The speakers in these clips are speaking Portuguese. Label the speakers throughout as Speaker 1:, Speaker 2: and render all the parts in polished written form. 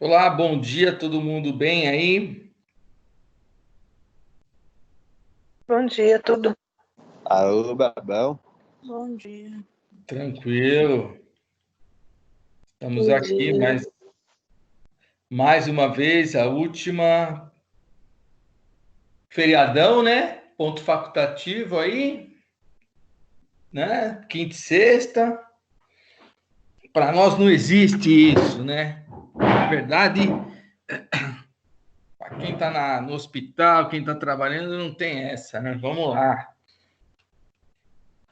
Speaker 1: Olá, bom dia, todo mundo bem aí?
Speaker 2: Bom dia, tudo.
Speaker 3: Alô, Babão.
Speaker 2: Bom dia.
Speaker 1: Tranquilo. Estamos
Speaker 2: Bom
Speaker 1: aqui
Speaker 2: dia.
Speaker 1: mais uma vez, a última feriadão, né? Ponto facultativo aí, né? Quinta e sexta. Para nós não existe isso, né? Na verdade, para quem está no hospital, quem está trabalhando, não tem essa, né? Vamos lá.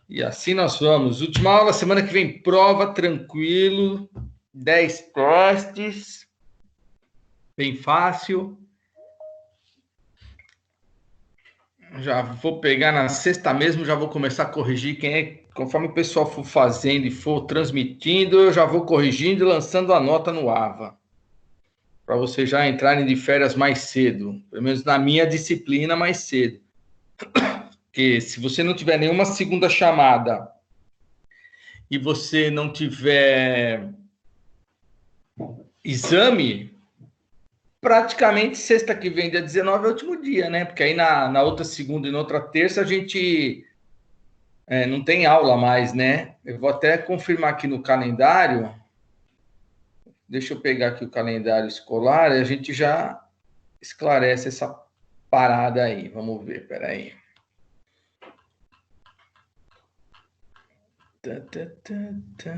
Speaker 1: E assim nós vamos. Última aula, semana que vem, prova, tranquilo. 10 testes. Bem fácil. Já vou pegar na sexta mesmo, já vou começar a corrigir conforme o pessoal for fazendo e for transmitindo, eu já vou corrigindo e lançando a nota no AVA. Para vocês já entrarem de férias mais cedo, pelo menos na minha disciplina mais cedo. Porque se você não tiver nenhuma segunda chamada e você não tiver exame, praticamente sexta que vem, dia 19, é o último dia, né? Porque aí na outra segunda e na outra terça a gente não tem aula mais, né? Eu vou até confirmar aqui no calendário. Deixa eu pegar aqui o calendário escolar e a gente já esclarece essa parada aí. Vamos ver, peraí. Tá, tá, tá, tá.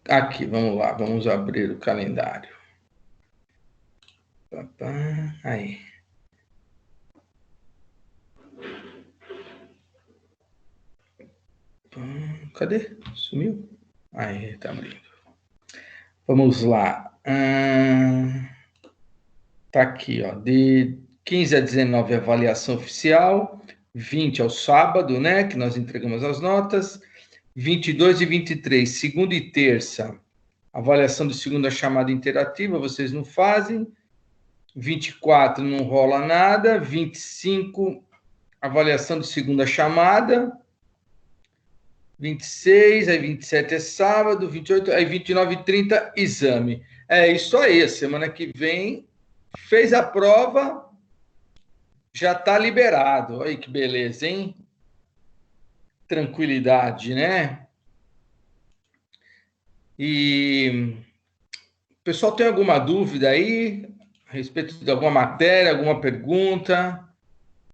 Speaker 1: Aqui, vamos lá, vamos abrir o calendário. Aí. Cadê? Sumiu? Aí, tá abrindo. Vamos lá. Tá aqui, ó. De 15 a 19, avaliação oficial. 20 é o sábado, né? Que nós entregamos as notas. 22 e 23, segunda e terça, avaliação de segunda chamada interativa, vocês não fazem. 24 não rola nada. 25, avaliação de segunda chamada. 26, aí 27 é sábado. 28, aí 29 e 30, exame. É isso aí, a semana que vem fez a prova, já está liberado. Olha que beleza, hein? Tranquilidade, né? E o pessoal tem alguma dúvida aí a respeito de alguma matéria, alguma pergunta?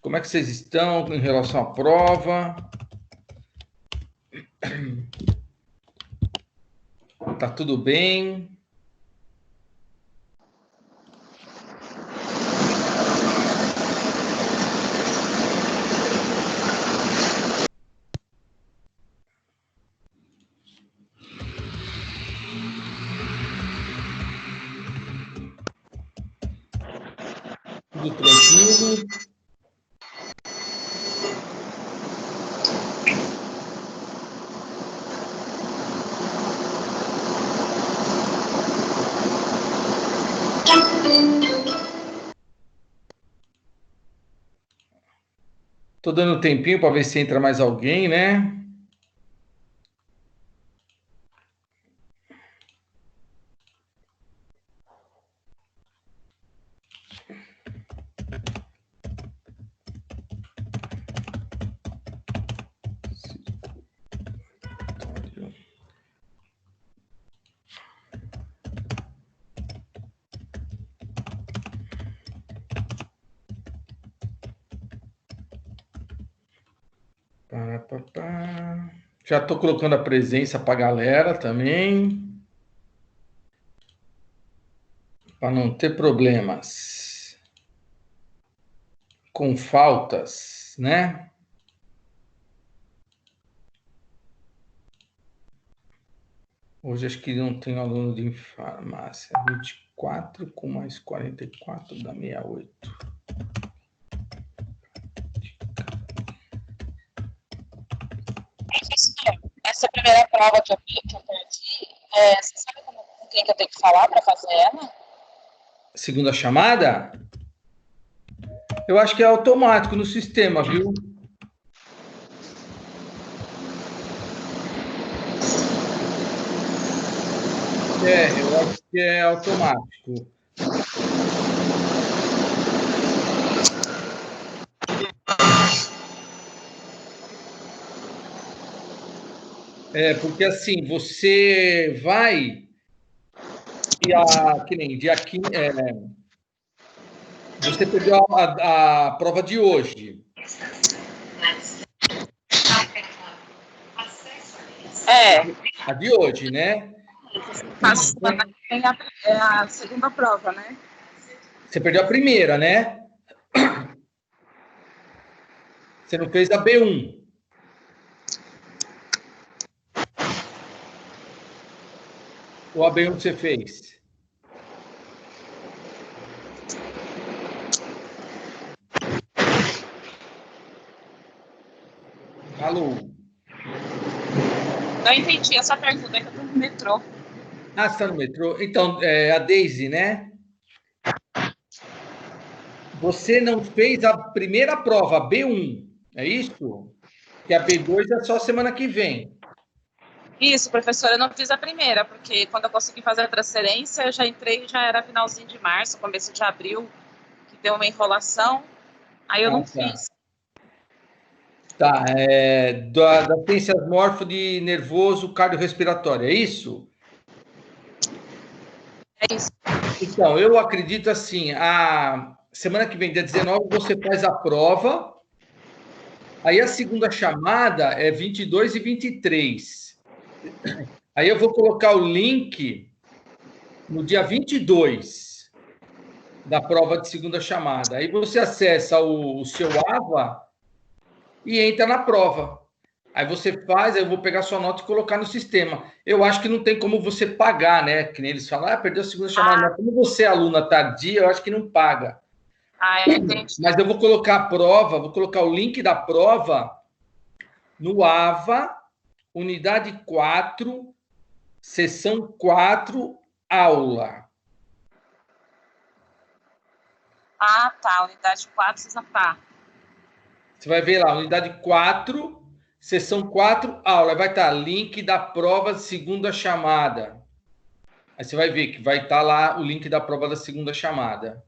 Speaker 1: Como é que vocês estão em relação à prova? Tá tudo bem? Tudo tranquilo? Tô dando um tempinho para ver se entra mais alguém, né? Já estou colocando a presença para a galera também, para não ter problemas com faltas, né? Hoje acho que não tem aluno de farmácia. 24 com mais 44 dá 68.
Speaker 4: Essa primeira prova que eu perdi, Você sabe com quem que eu tenho que falar para fazer ela?
Speaker 1: Segunda chamada? Eu acho que é automático no sistema, viu? Eu acho que é automático. Porque assim, você vai que nem dia 15, você pegou a prova de hoje. A de hoje, né?
Speaker 4: Tem a segunda prova, né?
Speaker 1: Você perdeu a primeira, né? Você não fez a B1. Ou a B1 você fez? Alô?
Speaker 4: Não entendi essa pergunta, é que eu tô no metrô.
Speaker 1: Você está no metrô? Então, a Daisy, né? Você não fez a primeira prova, a B1, é isso? Que a B2 é só semana que vem.
Speaker 4: Isso, professora, eu não fiz a primeira, porque quando eu consegui fazer a transferência, eu já entrei, já era finalzinho de março, começo de abril, que deu uma enrolação, aí eu não fiz.
Speaker 1: Tá, da ciências morfo de nervoso cardiorrespiratório, é isso?
Speaker 4: É isso.
Speaker 1: Então, eu acredito assim, a semana que vem, dia 19, você faz a prova, aí a segunda chamada é 22 e 23. Aí eu vou colocar o link no dia 22 da prova de segunda chamada. Aí você acessa o seu AVA e entra na prova. Aí você faz, aí eu vou pegar sua nota e colocar no sistema. Eu acho que não tem como você pagar, né? Que nem eles falam, perdeu a segunda chamada. Mas como você é aluna tardia, eu acho que não paga.
Speaker 4: Entendi.
Speaker 1: Mas eu vou colocar a prova, vou colocar o link da prova no AVA, unidade 4, sessão 4, aula.
Speaker 4: Tá, unidade 4, sessão tá.
Speaker 1: Você vai ver lá, unidade 4, sessão 4, aula. Vai estar link da prova de segunda chamada. Aí você vai ver que vai estar lá o link da prova da segunda chamada.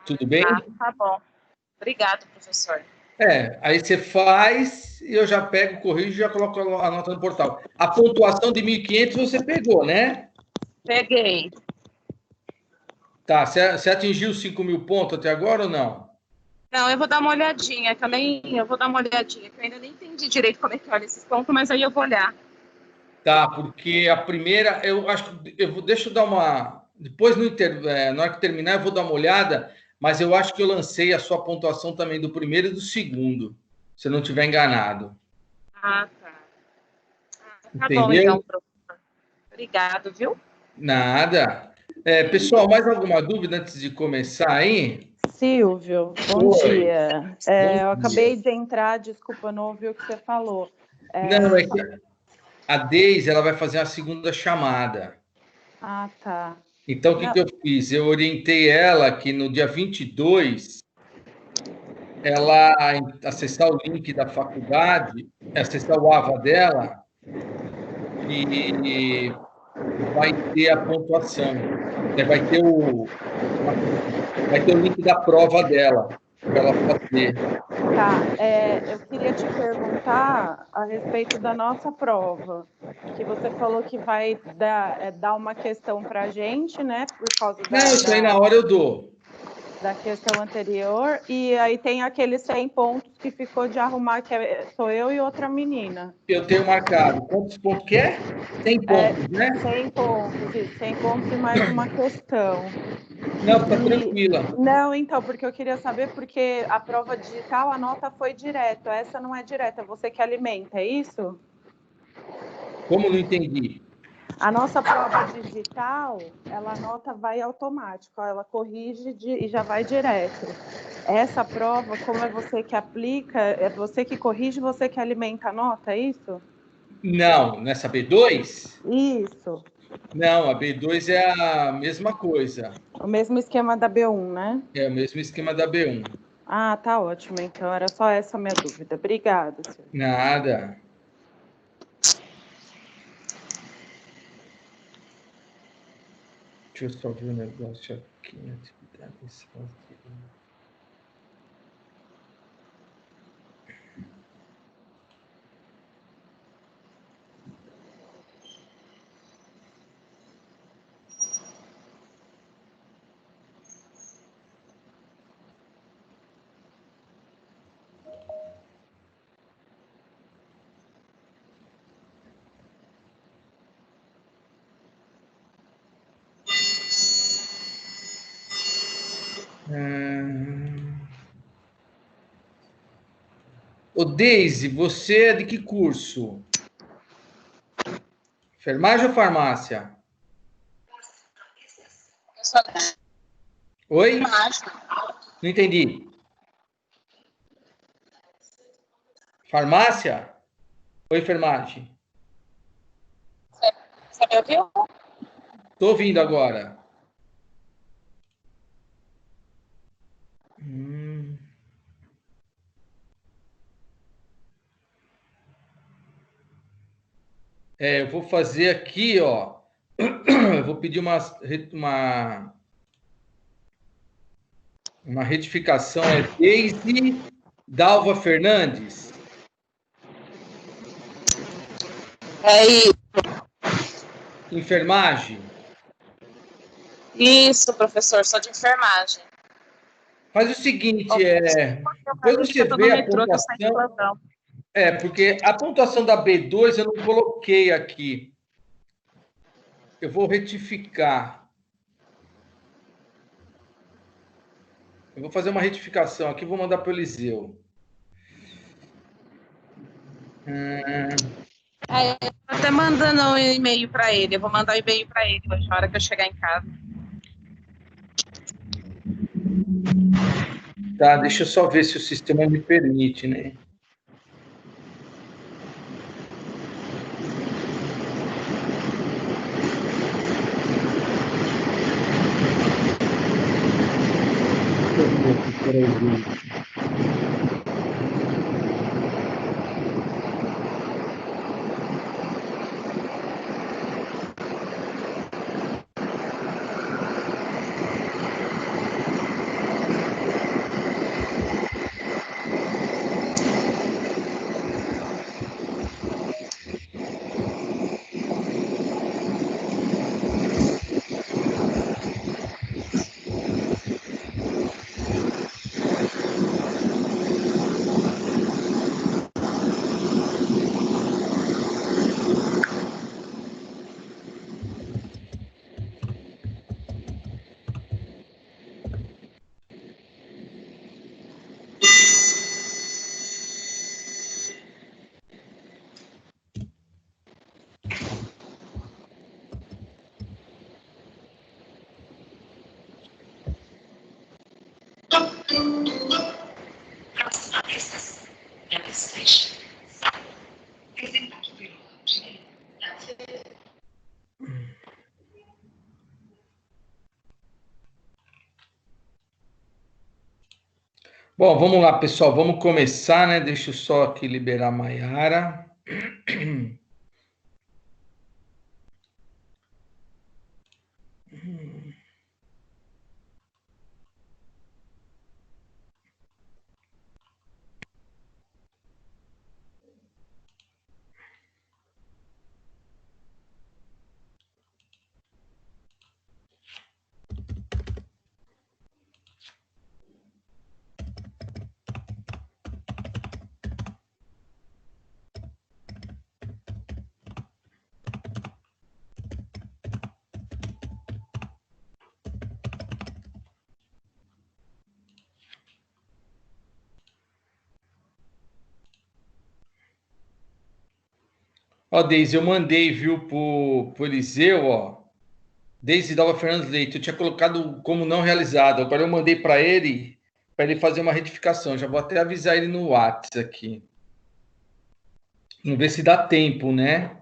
Speaker 1: Tudo bem?
Speaker 4: Tá bom. Obrigado, professor.
Speaker 1: Aí você faz e eu já pego, corrijo e já coloco a nota no portal. A pontuação de 1.500 você pegou, né?
Speaker 4: Peguei.
Speaker 1: Tá, você atingiu 5.000 pontos até agora ou não?
Speaker 4: Não, eu vou dar uma olhadinha, que eu vou dar uma olhadinha, que eu ainda nem entendi direito como é que olha esses pontos, mas aí eu vou olhar.
Speaker 1: Tá, porque a primeira, eu acho que deixa eu dar uma. Depois, na hora que terminar, eu vou dar uma olhada, mas eu acho que eu lancei a sua pontuação também do primeiro e do segundo, se eu não estiver enganado.
Speaker 4: Tá. Tá
Speaker 1: Entendeu?
Speaker 4: bom, então, professor. Obrigado, viu?
Speaker 1: Nada. Pessoal, mais alguma dúvida antes de começar aí?
Speaker 2: Silvio, bom dia. Eu acabei de entrar, desculpa, não ouvi o que você falou.
Speaker 1: Não, é que a Deise, ela vai fazer a segunda chamada.
Speaker 2: Tá.
Speaker 1: Então, o que eu fiz? Eu orientei ela que no dia 22, ela acessar o link da faculdade, acessar o AVA dela, e vai ter a pontuação. Vai ter o link da prova dela, para ela fazer.
Speaker 2: Tá, eu queria te perguntar a respeito da nossa prova, que você falou que vai dar uma questão para a gente, né, por causa
Speaker 1: Isso aí na hora eu dou.
Speaker 2: Da questão anterior, e aí tem aqueles 100 pontos que ficou de arrumar, que sou eu e outra menina.
Speaker 1: Eu tenho marcado. Quantos pontos que é? 100 pontos, né?
Speaker 2: 100 pontos, isso, 100 pontos e mais uma questão.
Speaker 1: Não, tá tranquila.
Speaker 2: Não, então, porque eu queria saber, porque a prova digital, a nota foi direto, essa não é direta, você que alimenta, é isso?
Speaker 1: Como não entendi?
Speaker 2: A nossa prova digital, a nota vai automático, ela corrige e já vai direto. Essa prova, como é você que aplica, é você que corrige, você que alimenta a nota, é isso?
Speaker 1: Não, nessa B2?
Speaker 2: Isso.
Speaker 1: Não, a B2 é a mesma coisa.
Speaker 2: O mesmo esquema da B1, né?
Speaker 1: É o mesmo esquema da B1.
Speaker 2: Ah, tá ótimo. Então, era só essa a minha dúvida. Obrigada, senhor.
Speaker 1: Nada. Deixa eu só ver um negócio aqui. Atividades fazidas. Ô, Deise, você é de que curso? Enfermagem ou farmácia?
Speaker 4: Eu sou
Speaker 1: Oi?
Speaker 4: enfermagem.
Speaker 1: Não entendi. Farmácia ou enfermagem?
Speaker 4: Você me ouviu?
Speaker 1: Tô ouvindo agora. Eu vou fazer aqui, ó. Eu vou pedir uma retificação. É Deise Dalva Fernandes.
Speaker 4: É
Speaker 1: Enfermagem.
Speaker 4: isso, professor, sou de enfermagem.
Speaker 1: Faz o seguinte, depois
Speaker 4: Eu
Speaker 1: você
Speaker 4: tô
Speaker 1: vê
Speaker 4: no
Speaker 1: a
Speaker 4: metrô, tô saindo de
Speaker 1: pontuação.
Speaker 4: plantão.
Speaker 1: Porque a pontuação da B2 eu não coloquei aqui. Eu vou retificar. Eu vou fazer uma retificação aqui, vou mandar para o Eliseu.
Speaker 4: Eu tô até mandando um e-mail para ele. Eu vou mandar um e-mail para ele hoje, na hora que eu chegar em casa.
Speaker 1: Tá, deixa eu só ver se o sistema me permite, né? Deixa eu ver aqui, peraí. Bom, vamos lá, pessoal. Vamos começar, né? Deixa eu só aqui liberar a Maiara. Ó, Deise, eu mandei, viu, pro Eliseu, ó. Deise Dalva Fernandes Leite, eu tinha colocado como não realizado. Agora eu mandei para ele fazer uma retificação. Já vou até avisar ele no WhatsApp aqui. Vamos ver se dá tempo, né?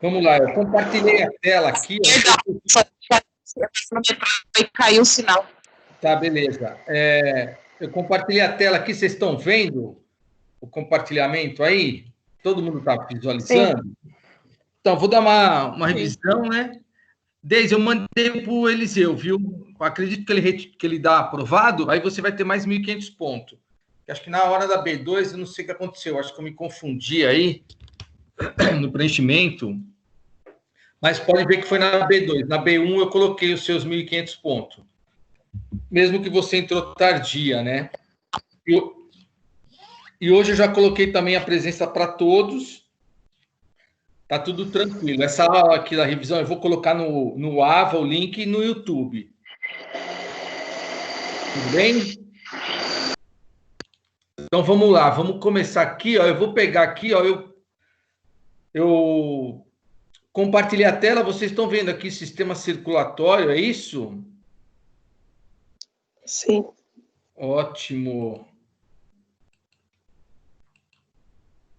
Speaker 1: Vamos lá, eu compartilhei a tela aqui.
Speaker 4: E caiu o sinal.
Speaker 1: Tá, beleza. Eu compartilhei a tela aqui, vocês estão vendo o compartilhamento aí? Todo mundo está visualizando? Sim. Então, vou dar uma revisão, né? Deise, eu mandei para o Eliseu, viu? Acredito que ele dá aprovado, aí você vai ter mais 1.500 pontos. Acho que na hora da B2, eu não sei o que aconteceu, acho que eu me confundi aí no preenchimento, mas pode ver que foi na B2. Na B1 eu coloquei os seus 1.500 pontos. Mesmo que você entrou tardia, né? E hoje eu já coloquei também a presença para todos. Tá tudo tranquilo. Essa aula aqui da revisão eu vou colocar no AVA, o link, e no YouTube. Tudo bem? Então vamos lá, vamos começar aqui, ó. Eu vou pegar aqui, ó. Eu compartilhei a tela, vocês estão vendo aqui sistema circulatório, é isso?
Speaker 2: Sim.
Speaker 1: Ótimo.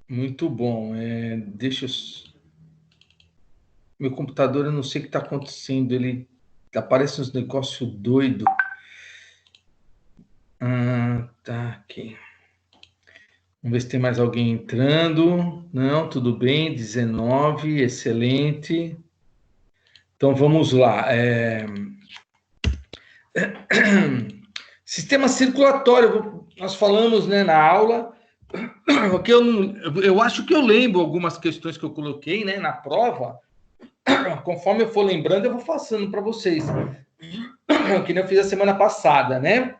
Speaker 1: Muito bom. Deixa eu... Meu computador, eu não sei o que está acontecendo. Ele aparece uns negócios doidos. Tá aqui. Vamos ver se tem mais alguém entrando. Não, tudo bem. 19, excelente. Então vamos lá. Sistema circulatório. Nós falamos, né, na aula. Porque eu acho que eu lembro algumas questões que eu coloquei, né, na prova. Conforme eu for lembrando, eu vou passando para vocês. Que nem eu fiz a semana passada, né?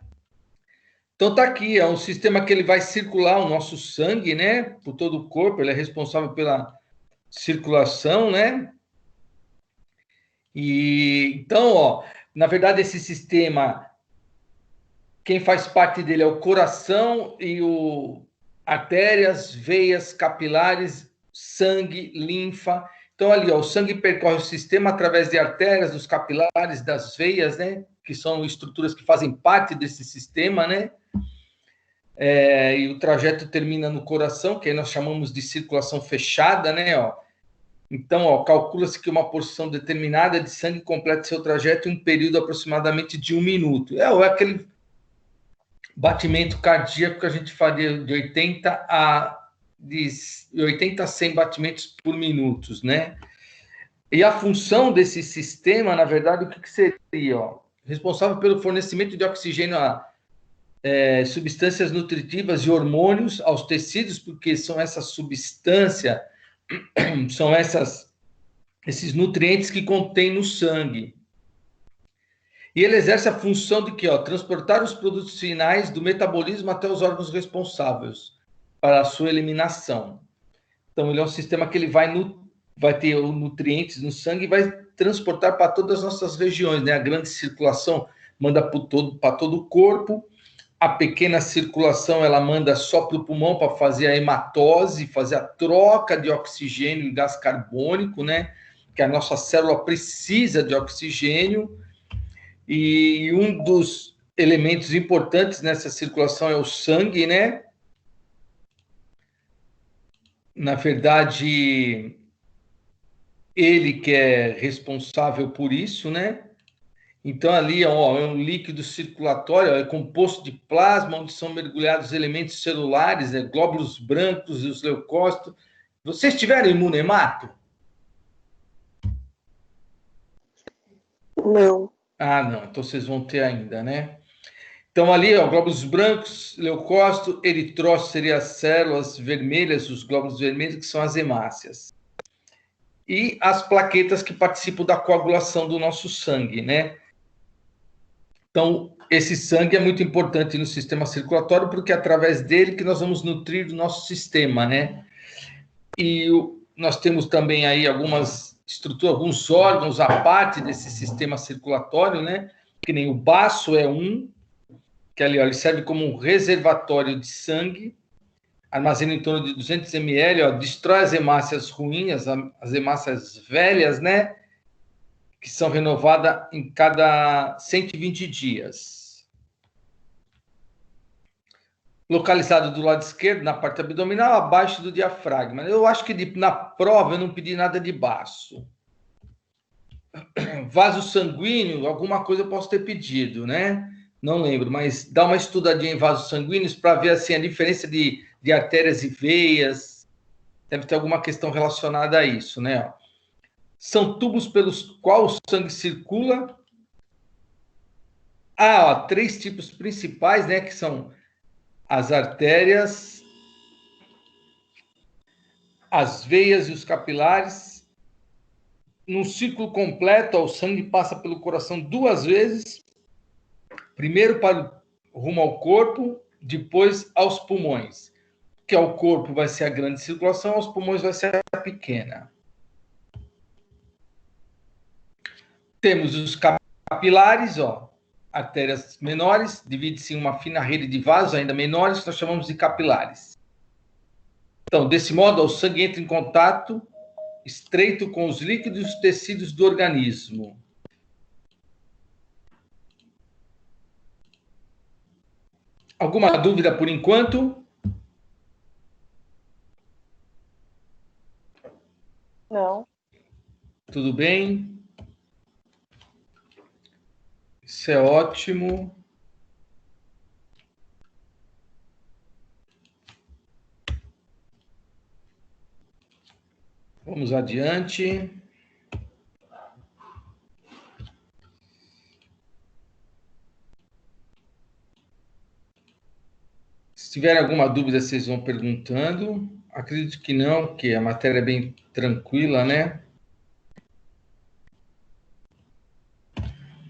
Speaker 1: Então tá aqui, é um sistema que ele vai circular o nosso sangue, né? Por todo o corpo, ele é responsável pela circulação, né? E então, ó, na verdade, esse sistema, quem faz parte dele é o coração e artérias, veias, capilares, sangue, linfa. Então, ali, ó, o sangue percorre o sistema através de artérias, dos capilares, das veias, né? Que são estruturas que fazem parte desse sistema, né? E o trajeto termina no coração, que aí nós chamamos de circulação fechada, né? Ó. Então, ó, calcula-se que uma porção determinada de sangue completa seu trajeto em um período aproximadamente de 1 minuto. É aquele batimento cardíaco que a gente faria de 80 a 100 batimentos por minuto, né? E a função desse sistema, na verdade, o que seria? Ó? Responsável pelo fornecimento de oxigênio substâncias nutritivas e hormônios aos tecidos, porque são essas substâncias, são esses nutrientes que contém no sangue. E ele exerce a função de quê? Transportar os produtos finais do metabolismo até os órgãos responsáveis para a sua eliminação. Então, ele é um sistema que ele vai ter nutrientes no sangue e vai transportar para todas as nossas regiões, né? A grande circulação manda para todo o corpo, a pequena circulação ela manda só para o pulmão para fazer a hematose, fazer a troca de oxigênio e gás carbônico, né? Que a nossa célula precisa de oxigênio. E um dos elementos importantes nessa circulação é o sangue, né? Na verdade, ele que é responsável por isso, né? Então, ali é um líquido circulatório, é composto de plasma, onde são mergulhados elementos celulares, glóbulos brancos e os leucócitos. Vocês tiveram imunemato?
Speaker 5: Não.
Speaker 1: Ah, não. Então, vocês vão ter ainda, né? Então, ali, glóbulos brancos, leucócito, eritrócito seria as células vermelhas, os glóbulos vermelhos, que são as hemácias. E as plaquetas que participam da coagulação do nosso sangue, né? Então, esse sangue é muito importante no sistema circulatório, porque é através dele que nós vamos nutrir o nosso sistema, né? E nós temos também aí algumas estruturas, alguns órgãos à parte desse sistema circulatório, né? Que nem o baço é que ali, ele serve como um reservatório de sangue, armazena em torno de 200 ml, destrói as hemácias ruins, as hemácias velhas, né? Que são renovadas em cada 120 dias. Localizado do lado esquerdo, na parte abdominal, abaixo do diafragma. Eu acho que na prova eu não pedi nada de baço. Vaso sanguíneo, alguma coisa eu posso ter pedido, né? Não lembro, mas dá uma estudadinha em vasos sanguíneos para ver assim, a diferença de artérias e veias. Deve ter alguma questão relacionada a isso, né? São tubos pelos quais o sangue circula. 3 tipos principais, né? Que são as artérias, as veias e os capilares. Num ciclo completo, o sangue passa pelo coração 2 vezes. Primeiro rumo ao corpo, depois aos pulmões. Que ao corpo vai ser a grande circulação, aos pulmões vai ser a pequena. Temos os capilares, artérias menores, divide-se em uma fina rede de vasos ainda menores, nós chamamos de capilares. Então, desse modo, o sangue entra em contato estreito com os líquidos e os tecidos do organismo. Alguma dúvida por enquanto?
Speaker 5: Não.
Speaker 1: Tudo bem? Isso é ótimo. Vamos adiante. Se tiverem alguma dúvida, vocês vão perguntando. Acredito que não, porque a matéria é bem tranquila, né?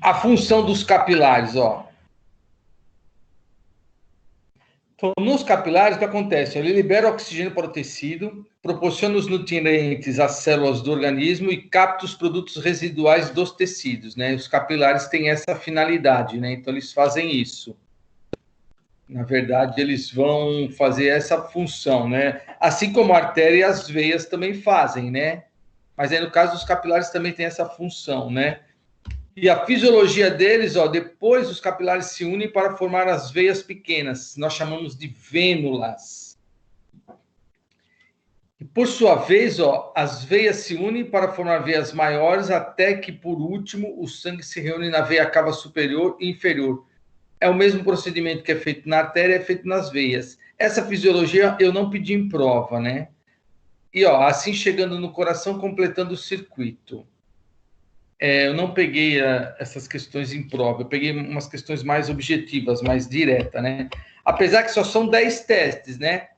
Speaker 1: A função dos capilares, Então, nos capilares, o que acontece? Ele libera oxigênio para o tecido, proporciona os nutrientes às células do organismo e capta os produtos residuais dos tecidos, né? Os capilares têm essa finalidade, né? Então, eles fazem isso. Na verdade, eles vão fazer essa função, né? Assim como a artéria e as veias também fazem, né? Mas aí, no caso, os capilares também têm essa função, né? E a fisiologia deles, depois os capilares se unem para formar as veias pequenas, nós chamamos de vênulas. E por sua vez, as veias se unem para formar veias maiores, até que, por último, o sangue se reúne na veia cava superior e inferior. É o mesmo procedimento que é feito na artéria, é feito nas veias. Essa fisiologia eu não pedi em prova, né? E assim chegando no coração, completando o circuito. eu não peguei essas questões em prova, eu peguei umas questões mais objetivas, mais diretas, né? Apesar que só são 10 testes, né?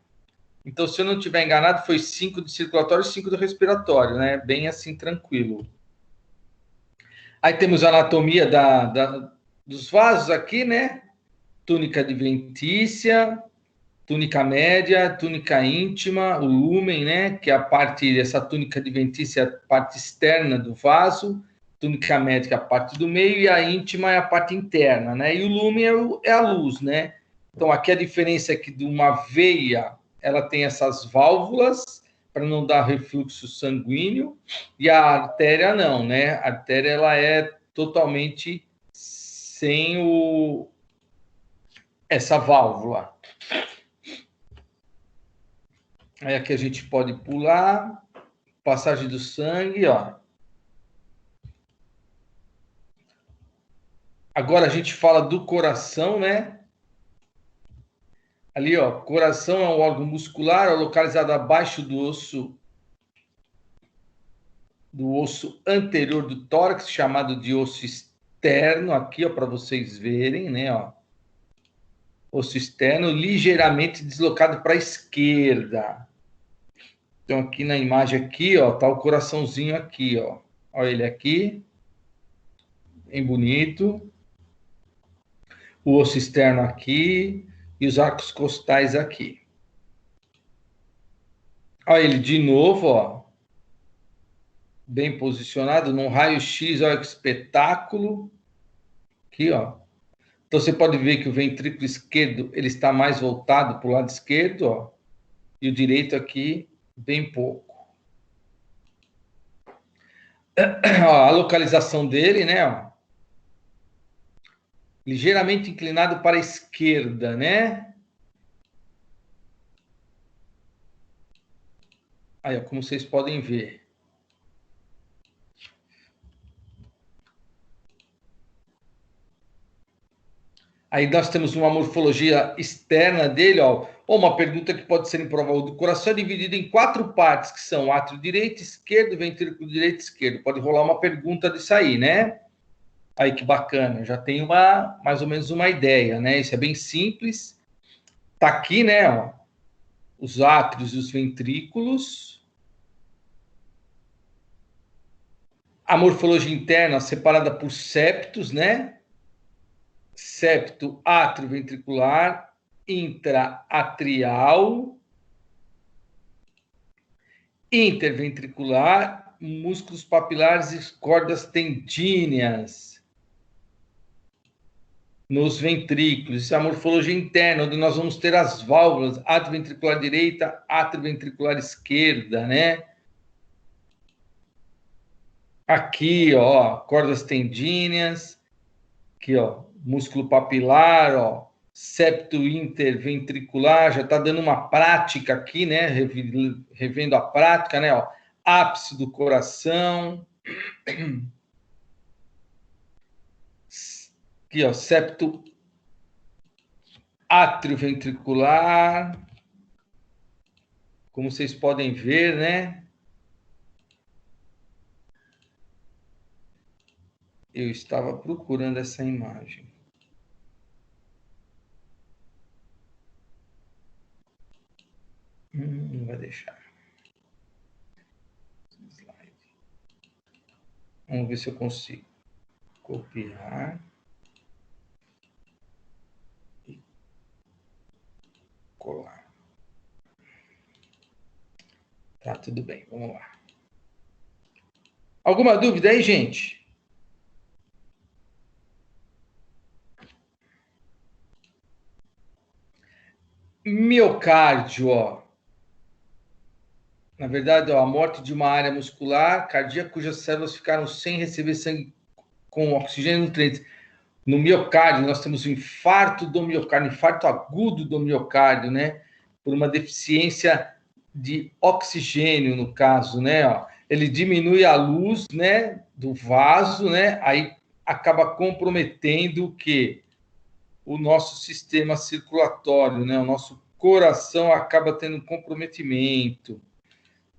Speaker 1: Então, se eu não estiver enganado, foi 5 de circulatório e 5 do respiratório, né? Bem assim, tranquilo. Aí temos a anatomia dos vasos aqui, né? Túnica adventícia, túnica média, túnica íntima, o lúmen, né? Que é a parte, essa túnica adventícia é a parte externa do vaso, túnica média é a parte do meio e a íntima é a parte interna, né? E o lúmen é a luz, né? Então, aqui a diferença é que de uma veia, ela tem essas válvulas para não dar refluxo sanguíneo, e a artéria não, né? A artéria, ela é totalmente sem essa válvula. Aí aqui a gente pode pular, passagem do sangue, ó. Agora a gente fala do coração, né? Ali, ó, coração é um órgão muscular localizado abaixo do osso anterior do tórax, chamado de osso externo, aqui, ó, para vocês verem, né, ó. Osso externo ligeiramente deslocado para a esquerda. Então, aqui na imagem aqui, ó, tá o coraçãozinho aqui, ó. Olha ele aqui. Bem bonito. O osso externo aqui e os arcos costais aqui. Olha ele de novo, ó. Bem posicionado, num raio-x, olha que espetáculo. Aqui, ó. Então, você pode ver que o ventrículo esquerdo, ele está mais voltado para o lado esquerdo, ó. E o direito aqui, bem pouco. Ó, a localização dele, né, ó. Ligeiramente inclinado para a esquerda, né? Aí, ó, como vocês podem ver. Aí nós temos uma morfologia externa dele, ó. Ou uma pergunta que pode ser em prova. O coração é dividido em 4 partes, que são átrio direito, esquerdo, ventrículo direito e esquerdo. Pode rolar uma pergunta disso aí, né? Aí, que bacana. Já tem mais ou menos uma ideia, né? Isso é bem simples. Tá aqui, né, ó. Os átrios e os ventrículos. A morfologia interna separada por septos, né? Septo atrioventricular, intraatrial, interventricular, músculos papilares e cordas tendíneas nos ventrículos. Isso é a morfologia interna, onde nós vamos ter as válvulas atrioventricular direita, atrioventricular esquerda, né? Aqui, ó, cordas tendíneas. Aqui, ó, músculo papilar, ó, septo interventricular, já está dando uma prática aqui, né? Revendo a prática, né? Ó, ápice do coração. Aqui, ó, septo atrioventricular. Como vocês podem ver, né? Eu estava procurando essa imagem. Não vai deixar. Slide. Vamos ver se eu consigo copiar e colar. Tá, tudo bem. Vamos lá. Alguma dúvida aí, gente? Miocárdio, ó. Na verdade, ó, a morte de uma área muscular cardíaca cujas células ficaram sem receber sangue com oxigênio e nutrientes. No miocárdio, nós temos o infarto do miocárdio, infarto agudo do miocárdio, né? Por uma deficiência de oxigênio, no caso, né? Ó, ele diminui a luz, né, do vaso, né? Aí acaba comprometendo o quê? O nosso sistema circulatório, né? O nosso coração acaba tendo comprometimento.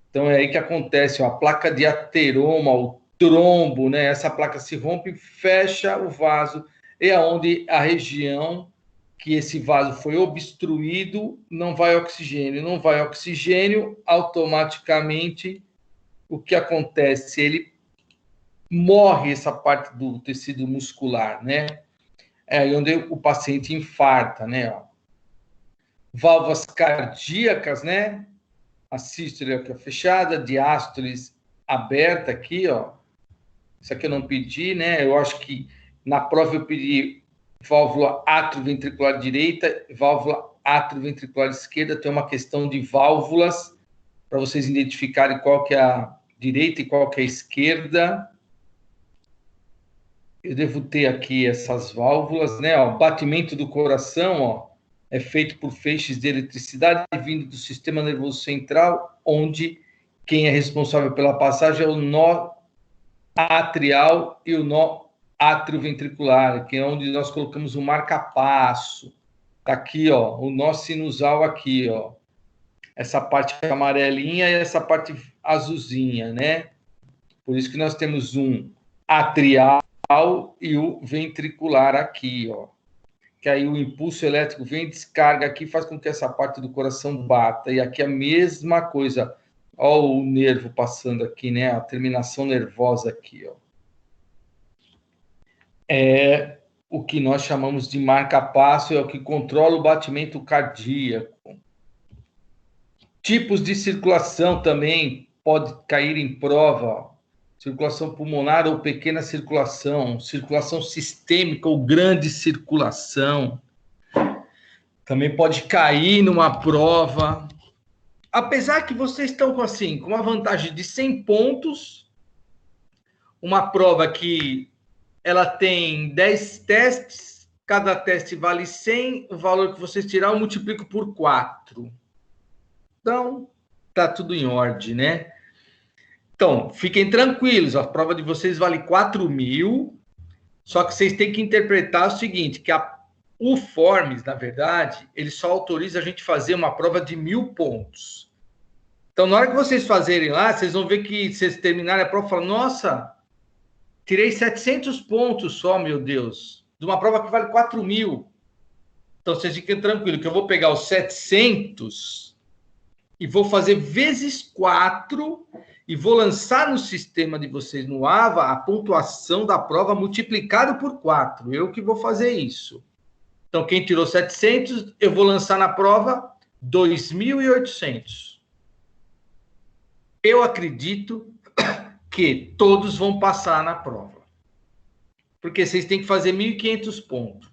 Speaker 1: Então, é aí que acontece, ó, a placa de ateroma, o trombo, né? Essa placa se rompe, fecha o vaso, é onde a região que esse vaso foi obstruído, não vai oxigênio. Não vai oxigênio, automaticamente, o que acontece? Ele morre, essa parte do tecido muscular, né? É aí onde o paciente infarta, né? Ó. Válvulas cardíacas, né? A sístole aqui fechada, diástole aberta aqui, ó. Isso aqui eu não pedi, né? Eu acho que na prova eu pedi válvula atrioventricular direita, válvula atrioventricular esquerda. Tem uma questão de válvulas para vocês identificarem qual que é a direita e qual que é a esquerda. Eu devo ter aqui essas válvulas, né? O batimento do coração, ó, é feito por feixes de eletricidade vindo do sistema nervoso central, onde quem é responsável pela passagem é o nó atrial e o nó atrioventricular, que é onde nós colocamos o marca-passo. Tá aqui, ó, o nó sinusal aqui, ó. Essa parte amarelinha e essa parte azulzinha, né? Por isso que nós temos um atrial e o ventricular aqui, ó. Que aí o impulso elétrico vem, descarga aqui, faz com que essa parte do coração bata. E aqui a mesma coisa. Ó o nervo passando aqui, né? A terminação nervosa aqui, ó. É o que nós chamamos de marca-passo, é o que controla o batimento cardíaco. Tipos de circulação também pode cair em prova, ó. Circulação pulmonar ou pequena circulação, circulação sistêmica ou grande circulação. Também pode cair numa prova. Apesar que vocês estão com, assim, com uma vantagem de 100 pontos, uma prova que ela tem 10 testes, cada teste vale 100, o valor que vocês tirar eu multiplico por 4. Então, tá tudo em ordem, né? Então, fiquem tranquilos, a prova de vocês vale 4.000, só que vocês têm que interpretar o seguinte, que o Forms, na verdade, ele só autoriza a gente fazer uma prova de 1.000 pontos. Então, na hora que vocês fazerem lá, vocês vão ver que vocês terminarem a prova e falam, nossa, tirei 700 pontos só, meu Deus, de uma prova que vale 4.000. Então, vocês fiquem tranquilos, que eu vou pegar os 700 e vou fazer vezes 4 e vou lançar no sistema de vocês no AVA a pontuação da prova multiplicado por 4. Eu que vou fazer isso. Então, quem tirou 700, eu vou lançar na prova 2.800. Eu acredito que todos vão passar na prova. Porque vocês têm que fazer 1.500 pontos.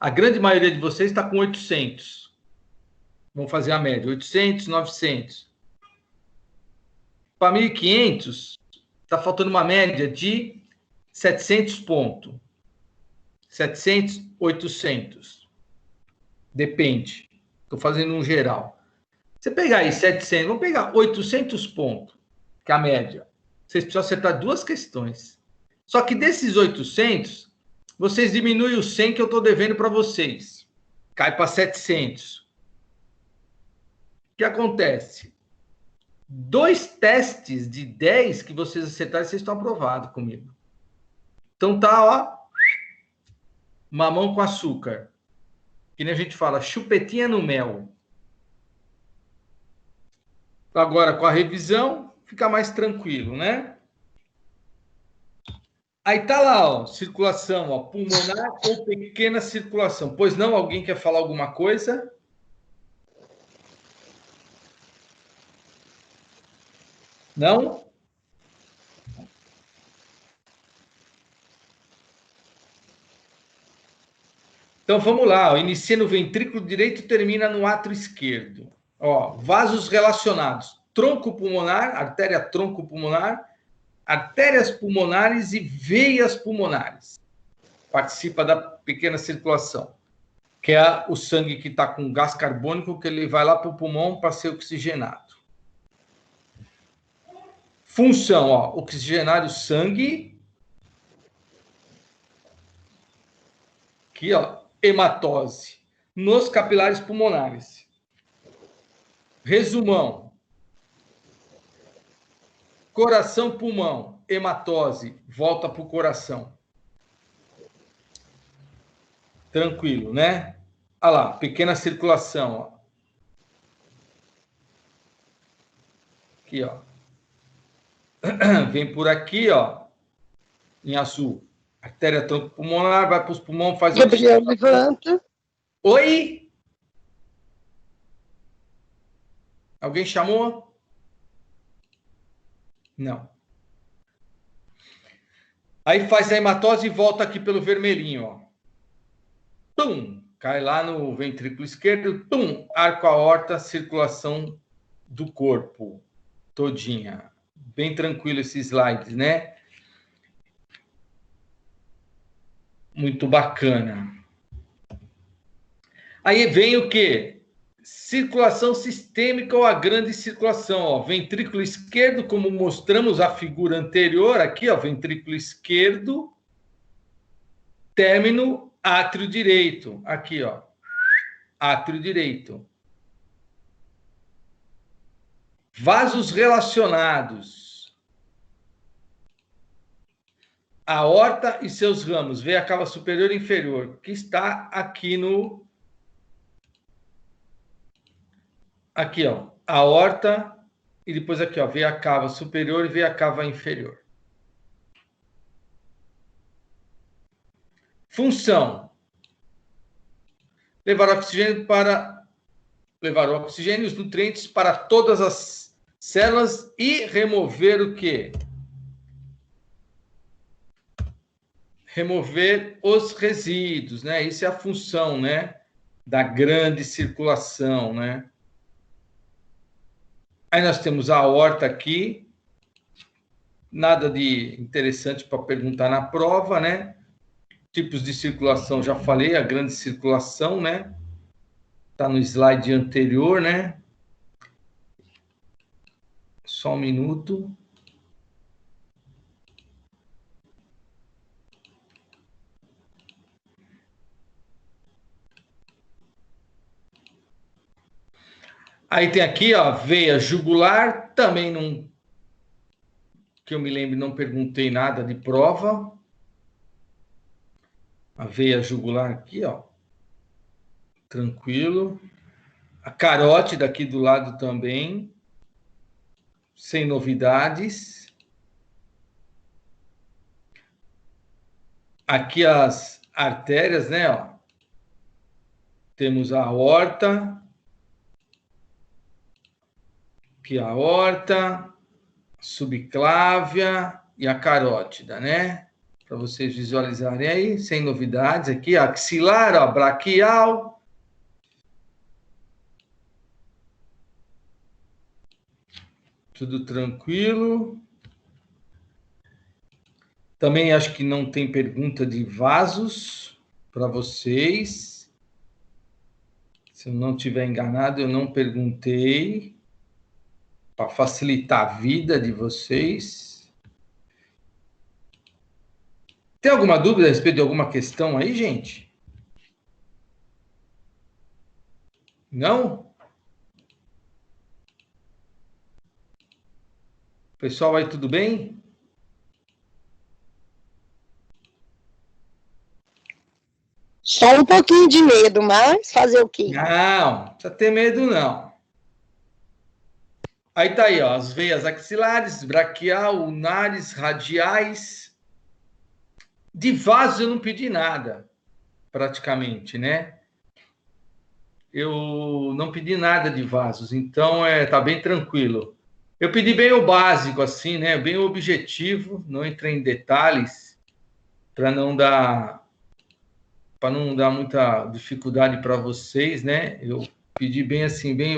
Speaker 1: A grande maioria de vocês está com 800. Vão fazer a média, 800, 900. Para 1.500, está faltando uma média de 700 pontos. 700, 800. Depende. Estou fazendo um geral. Você pegar aí 700, vamos pegar 800 pontos, que é a média. Vocês precisam acertar 2 questões. Só que desses 800, vocês diminuem os 100 que eu estou devendo para vocês. Cai para 700. O que acontece? 2 testes de 10 que vocês acertarem, vocês estão aprovados comigo. Então tá, ó, mamão com açúcar. Que nem a gente fala, chupetinha no mel. Agora, com a revisão, fica mais tranquilo, né? Aí tá lá, ó, circulação, ó, pulmonar ou pequena circulação. Pois não, alguém quer falar alguma coisa? Não? Então vamos lá, ó. Inicia no ventrículo direito e termina no átrio esquerdo. Ó, vasos relacionados: tronco pulmonar, artéria tronco pulmonar, artérias pulmonares e veias pulmonares. Participa da pequena circulação, que é o sangue que está com gás carbônico, que ele vai lá para o pulmão para ser oxigenado. Função, ó, oxigenar o sangue. Aqui, ó, hematose nos capilares pulmonares. Resumão. Coração, pulmão, hematose, volta para o coração. Tranquilo, né? Olha lá, pequena circulação. Ó. Aqui, ó. Vem por aqui, ó, em azul. Artéria tronco-pulmonar, vai para os pulmões, faz...
Speaker 5: Gabriel, levanta.
Speaker 1: Oi? Alguém chamou? Não. Aí faz a hematose e volta aqui pelo vermelhinho, ó. Tum! Cai lá no ventrículo esquerdo, tum! Arco aorta, circulação do corpo todinha. Bem tranquilo esse slide, né? Muito bacana. Aí vem o quê? Circulação sistêmica ou a grande circulação, ó. Ventrículo esquerdo, como mostramos a figura anterior, aqui, ó, ventrículo esquerdo, término, átrio direito. Aqui, ó, átrio direito. Vasos relacionados. Aorta e seus ramos, veia cava superior e inferior, que está aqui no... Aqui, ó, aorta e depois aqui, ó, veia cava superior e veia cava inferior. Função. Levar oxigênio e os nutrientes para todas as células e remover o quê? Remover os resíduos, né? Isso é a função, né? Da grande circulação, né? Aí nós temos a aorta aqui. Nada de interessante para perguntar na prova, né? Tipos de circulação, já falei, a grande circulação, né? Tá no slide anterior, né? Só um minuto. Aí tem aqui, ó, veia jugular, também não, que eu me lembro, não perguntei nada de prova. A veia jugular aqui, ó, tranquilo. A carótida aqui do lado também, sem novidades. Aqui as artérias, né, ó. Temos a aorta. Aqui a aorta, subclávia e a carótida, né? Para vocês visualizarem aí, sem novidades. Aqui a axilar, ó, braquial. Tudo tranquilo. Também acho que não tem pergunta de vasos para vocês. Se eu não estiver enganado, eu não perguntei. Para facilitar a vida de vocês. Tem alguma dúvida a respeito de alguma questão aí, gente? Não? Pessoal, aí tudo bem?
Speaker 5: Só um pouquinho de medo, mas fazer o quê?
Speaker 1: Não, não precisa ter medo, não. Aí tá aí, ó, as veias axilares, braquial, ulnares, radiais. De vasos eu não pedi nada, praticamente, né? Eu não pedi nada de vasos, então tá bem tranquilo. Eu pedi bem o básico, assim, né? Bem o objetivo, não entrei em detalhes, para não dar muita dificuldade para vocês, né? Eu pedi bem assim, bem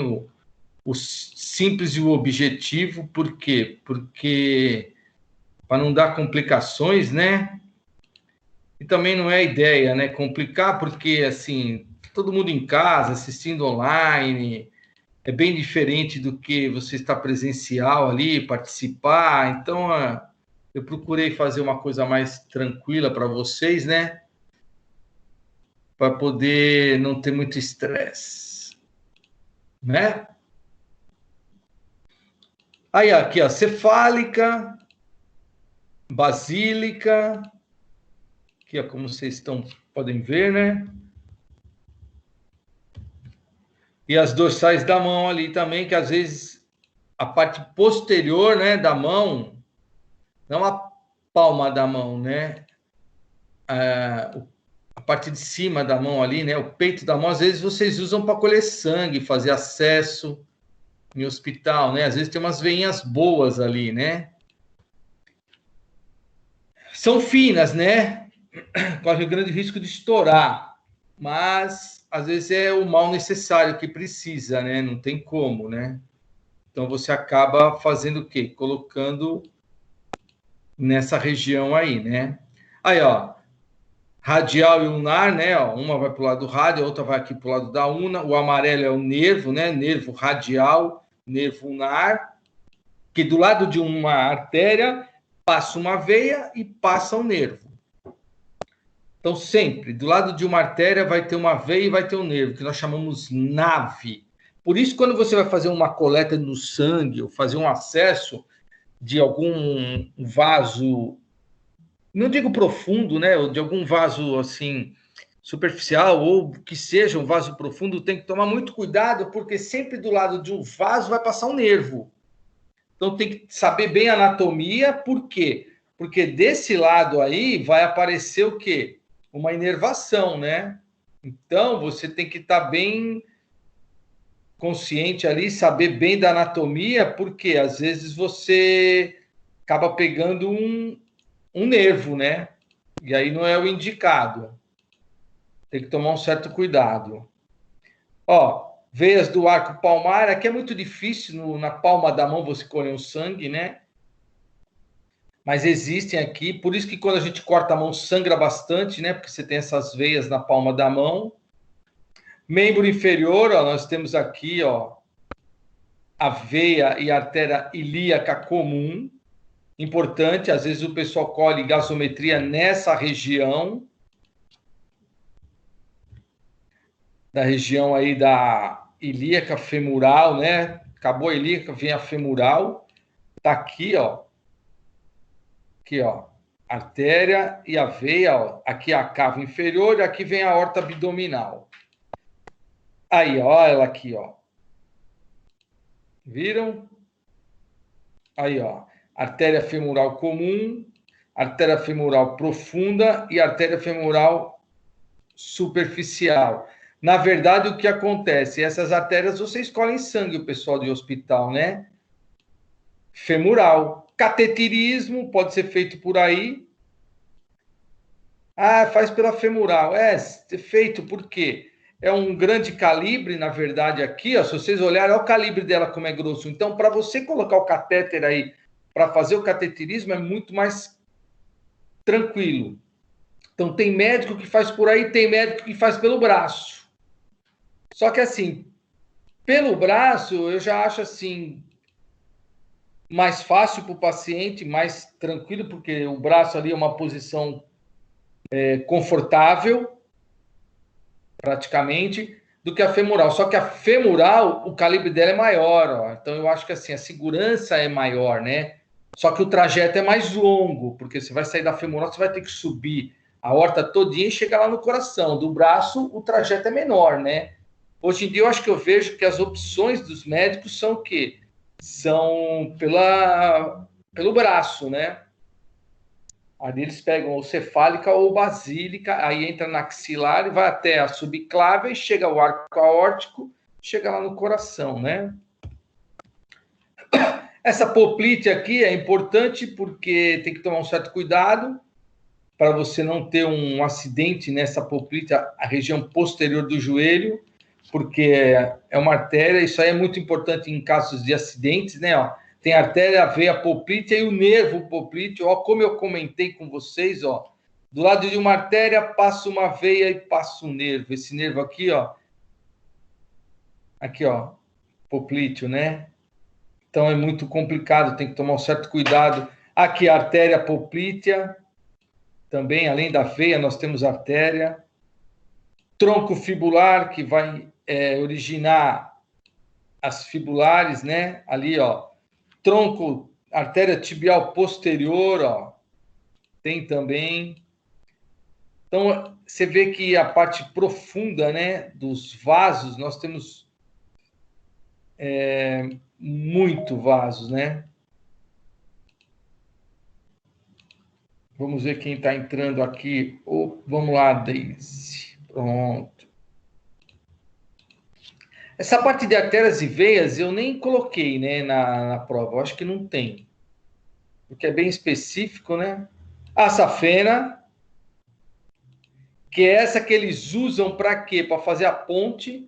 Speaker 1: o simples e o objetivo, por quê? Porque para não dar complicações, né? E também não é a ideia, né? Complicar, porque assim, todo mundo em casa, assistindo online, é bem diferente do que você estar presencial ali, participar. Então, eu procurei fazer uma coisa mais tranquila para vocês, né? Para poder não ter muito estresse, né? Aí, aqui, ó, cefálica, basílica, aqui, ó, como vocês podem ver, né? E as dorsais da mão ali também, que às vezes a parte posterior, né, da mão, não a palma da mão, né? A parte de cima da mão ali, né? O peito da mão, às vezes vocês usam para colher sangue, fazer acesso em hospital, né? Às vezes tem umas veinhas boas ali, né? São finas, né? Corre o grande risco de estourar, mas às vezes é o mal necessário que precisa, né? Não tem como, né? Então você acaba fazendo o quê? Colocando nessa região aí, né? Aí, ó, radial e ulnar, né? Ó, uma vai para o lado do rádio, a outra vai aqui para o lado da una. O amarelo é o nervo, né? Nervo radial, nervo ulnar, que do lado de uma artéria passa uma veia e passa um nervo. Então, sempre, do lado de uma artéria vai ter uma veia e vai ter um nervo, que nós chamamos nave. Por isso, quando você vai fazer uma coleta no sangue, ou fazer um acesso de algum vaso, não digo profundo, né, ou de algum vaso, assim, superficial, ou que seja um vaso profundo, tem que tomar muito cuidado, porque sempre do lado de um vaso vai passar um nervo. Então, tem que saber bem a anatomia, por quê? Porque desse lado aí vai aparecer o quê? Uma inervação, né? Então, você tem que estar bem consciente ali, saber bem da anatomia, porque às vezes você acaba pegando um nervo, né? E aí não é o indicado. Tem que tomar um certo cuidado. Ó, veias do arco palmar, aqui é muito difícil, na palma da mão você colher o sangue, né? Mas existem aqui, por isso que quando a gente corta a mão sangra bastante, né? Porque você tem essas veias na palma da mão. Membro inferior, ó, nós temos aqui, ó, a veia e a artéria ilíaca comum. Importante, às vezes o pessoal colhe gasometria nessa região. Da região aí da ilíaca femoral, né? Acabou a ilíaca, vem a femoral. Tá aqui, ó. Aqui, ó, artéria e a veia, ó. Aqui a cava inferior e aqui vem a aorta abdominal. Aí, ó, ela aqui, ó. Viram? Aí, ó, artéria femoral comum, artéria femoral profunda e artéria femoral superficial. Na verdade, o que acontece? Essas artérias, vocês colhem sangue, o pessoal de hospital, né? Femoral. Cateterismo pode ser feito por aí. Ah, faz pela femoral. É feito por quê? É um grande calibre, na verdade, aqui, ó, se vocês olharem, olha o calibre dela como é grosso. Então, para você colocar o catéter aí, para fazer o cateterismo, é muito mais tranquilo. Então, tem médico que faz por aí, tem médico que faz pelo braço. Só que, assim, pelo braço, eu já acho, assim, mais fácil para o paciente, mais tranquilo, porque o braço ali é uma posição confortável, praticamente, do que a femoral. Só que a femoral, o calibre dela é maior, ó. Então eu acho que assim, a segurança é maior, né? Só que o trajeto é mais longo, porque você vai sair da femoral, você vai ter que subir a aorta todinha e chegar lá no coração. Do braço, o trajeto é menor, né? Hoje em dia, eu acho que eu vejo que as opções dos médicos são o quê? São pelo braço, né? Ali eles pegam ou cefálica ou basílica, aí entra na axilar e vai até a subclávia e chega ao arco aórtico, chega lá no coração, né? Essa poplite aqui é importante porque tem que tomar um certo cuidado para você não ter um acidente nessa poplite, a região posterior do joelho, porque é uma artéria, isso aí é muito importante em casos de acidentes, né? Ó, tem a artéria, a veia poplítea e o nervo poplíteo, ó, como eu comentei com vocês, ó, do lado de uma artéria passa uma veia e passa um nervo. Esse nervo aqui, ó, poplíteo, né? Então é muito complicado, tem que tomar um certo cuidado. Aqui a artéria poplítea, também além da veia nós temos artéria. Tronco fibular, que vai originar as fibulares, né? Ali, ó, tronco, artéria tibial posterior, ó, tem também. Então, você vê que a parte profunda, né, dos vasos, nós temos muito vasos, né? Vamos ver quem está entrando aqui. Vamos lá, Deise. Pronto. Essa parte de artérias e veias eu nem coloquei, né, na prova. Eu acho que não tem. Porque é bem específico, né? A safena, que é essa que eles usam para quê? Para fazer a ponte.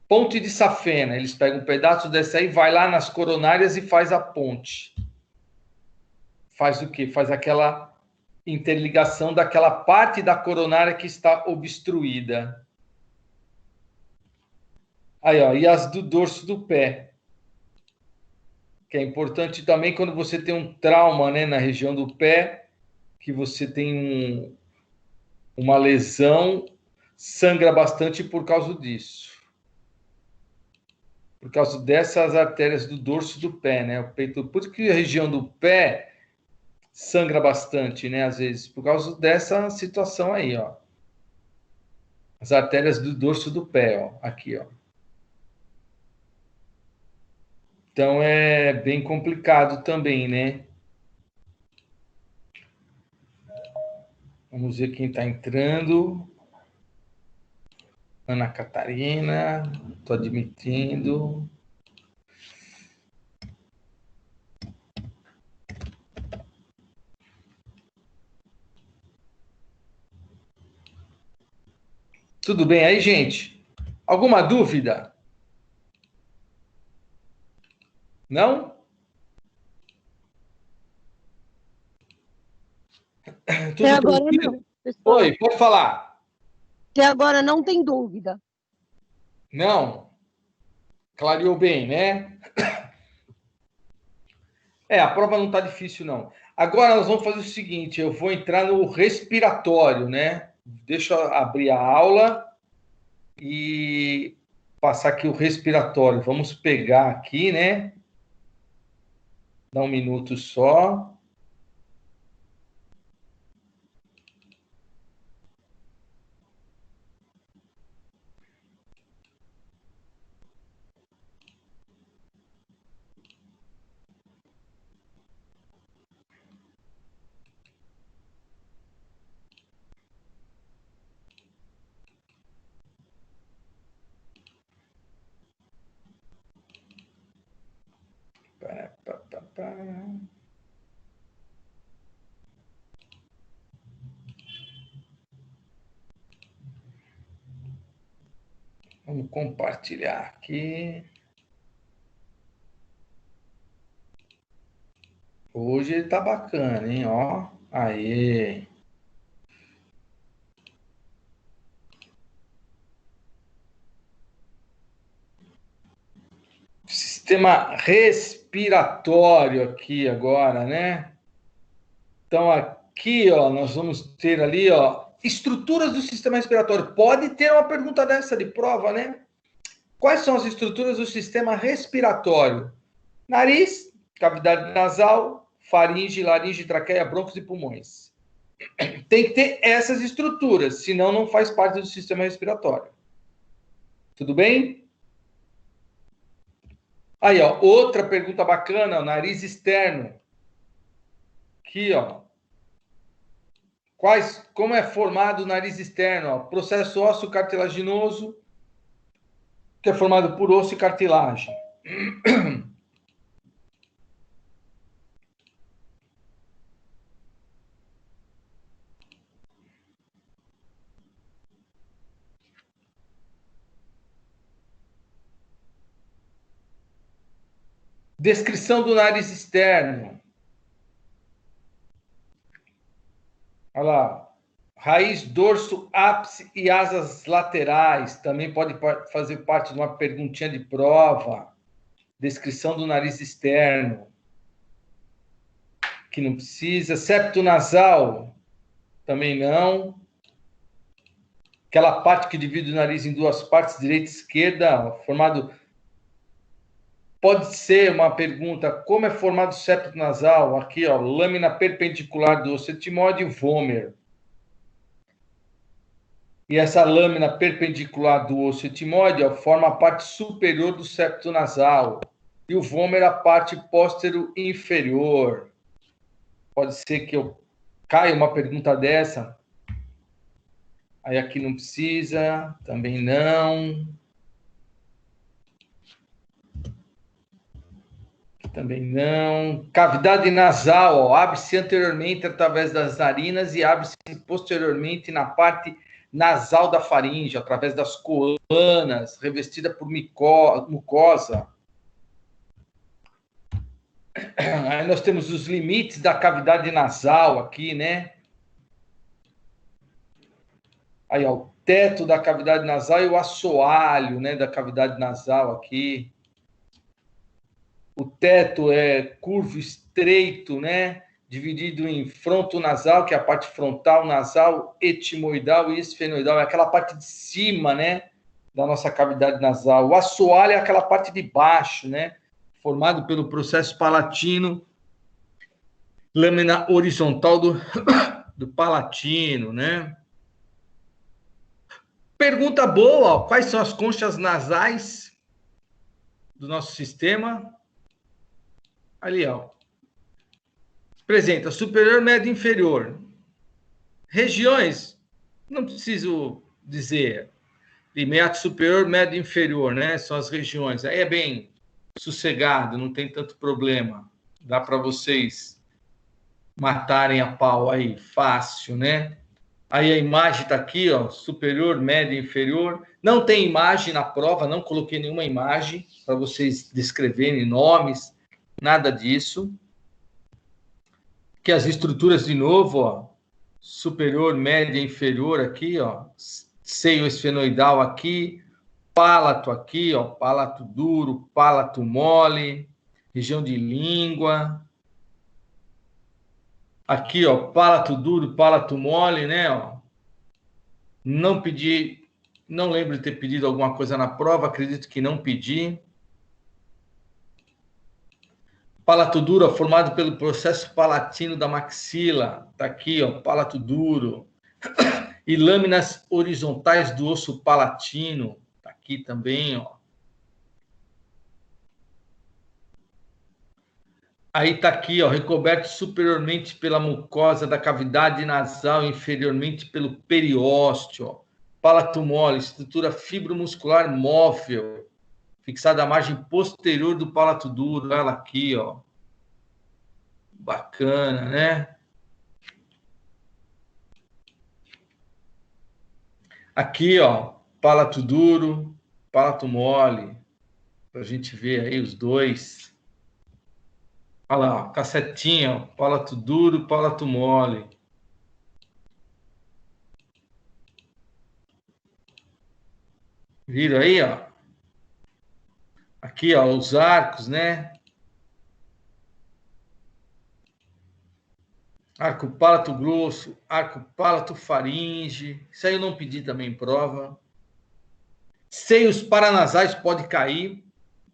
Speaker 1: Ponte de safena. Eles pegam um pedaço dessa aí, vai lá nas coronárias e faz a ponte. Faz o quê? Faz aquela interligação daquela parte da coronária que está obstruída. Aí, ó, e as do dorso do pé. Que é importante também quando você tem um trauma, né, na região do pé, que você tem uma lesão, sangra bastante por causa disso. Por causa dessas artérias do dorso do pé, né? O peito, por isso que a região do pé sangra bastante, né? Às vezes, por causa dessa situação aí, ó. As artérias do dorso do pé, ó. Aqui, ó. Então, é bem complicado também, né? Vamos ver quem está entrando. Ana Catarina, estou admitindo. Tudo bem aí, gente? Alguma dúvida? Não?
Speaker 5: Até agora não. Pessoal.
Speaker 1: Oi, pode falar.
Speaker 5: Até agora não tem dúvida.
Speaker 1: Não? Clareou bem, né? A prova não está difícil, não. Agora nós vamos fazer o seguinte, eu vou entrar no respiratório, né? Deixa eu abrir a aula e passar aqui o respiratório. Vamos pegar aqui, né? Dá um minuto só. Vamos compartilhar aqui. Hoje ele tá bacana, hein? Ó, aí. Sistema respiratório aqui agora, né? Então aqui, ó, nós vamos ter ali, ó, estruturas do sistema respiratório. Pode ter uma pergunta dessa de prova, né? Quais são as estruturas do sistema respiratório? Nariz, cavidade nasal, faringe, laringe, traqueia, brônquios e pulmões. Tem que ter essas estruturas, senão não faz parte do sistema respiratório. Tudo bem? Aí, ó, outra pergunta bacana, ó, nariz externo. Aqui, ó. Como é formado o nariz externo? Ó? Processo ósseo cartilaginoso, que é formado por osso e cartilagem. Descrição do nariz externo. Olha lá. Raiz, dorso, ápice e asas laterais. Também pode fazer parte de uma perguntinha de prova. Descrição do nariz externo. Que não precisa. Septo nasal. Também não. aquela parte que divide o nariz em duas partes, direita e esquerda, formado... Pode ser uma pergunta, como é formado o septo nasal? Aqui, ó, lâmina perpendicular do osso etmóide e o vômer. E essa lâmina perpendicular do osso etmóide, ó, forma a parte superior do septo nasal. E o vômer a parte póstero inferior. Pode ser que eu caia uma pergunta dessa. Aí aqui não precisa, também não. Aqui também não. Cavidade nasal, ó, abre-se anteriormente através das narinas e abre-se posteriormente na parte nasal da faringe, através das colanas, revestida por mucosa. Aí nós temos os limites da cavidade nasal aqui, né? Aí, ó, o teto da cavidade nasal e o assoalho, né, da cavidade nasal aqui. O teto é curvo estreito, né? Dividido em frontonasal, que é a parte frontal, nasal, etimoidal e esfenoidal. É aquela parte de cima, né? Da nossa cavidade nasal. O assoalho é aquela parte de baixo, né? Formado pelo processo palatino, lâmina horizontal do palatino, né? Pergunta boa, ó. Quais são as conchas nasais do nosso sistema? Ali, ó. Apresenta superior, médio e inferior. Regiões, não preciso dizer. Limiar superior, médio e inferior, né? São as regiões. Aí é bem sossegado, não tem tanto problema. Dá para vocês matarem a pau aí, fácil, né? Aí a imagem está aqui, ó, superior, médio e inferior. Não tem imagem na prova, não coloquei nenhuma imagem para vocês descreverem nomes, nada disso. Que as estruturas, de novo, ó, superior, média e inferior aqui, ó, seio esfenoidal aqui, palato aqui, ó, palato duro, palato mole, região de língua. Aqui, ó, palato duro, palato mole, né, ó. Não pedi, não lembro de ter pedido alguma coisa na prova, acredito que não pedi. Palato duro, ó, formado pelo processo palatino da maxila. Tá aqui, ó, palato duro. E lâminas horizontais do osso palatino. Tá aqui também, ó. Aí tá aqui, ó, recoberto superiormente pela mucosa da cavidade nasal, inferiormente pelo periósteo, ó. Palato mole, estrutura fibromuscular móvel, fixada à margem posterior do palato duro. Ela aqui, ó. Bacana, né? Aqui, ó, palato duro, palato mole, para a gente ver aí os dois. Olha lá, ó, cacetinha, ó, palato duro, palato mole. Viram aí, ó? Aqui, ó, os arcos, né? Arco palato grosso, arco palato faringe. Isso aí eu não pedi também em prova. Seios paranasais pode cair.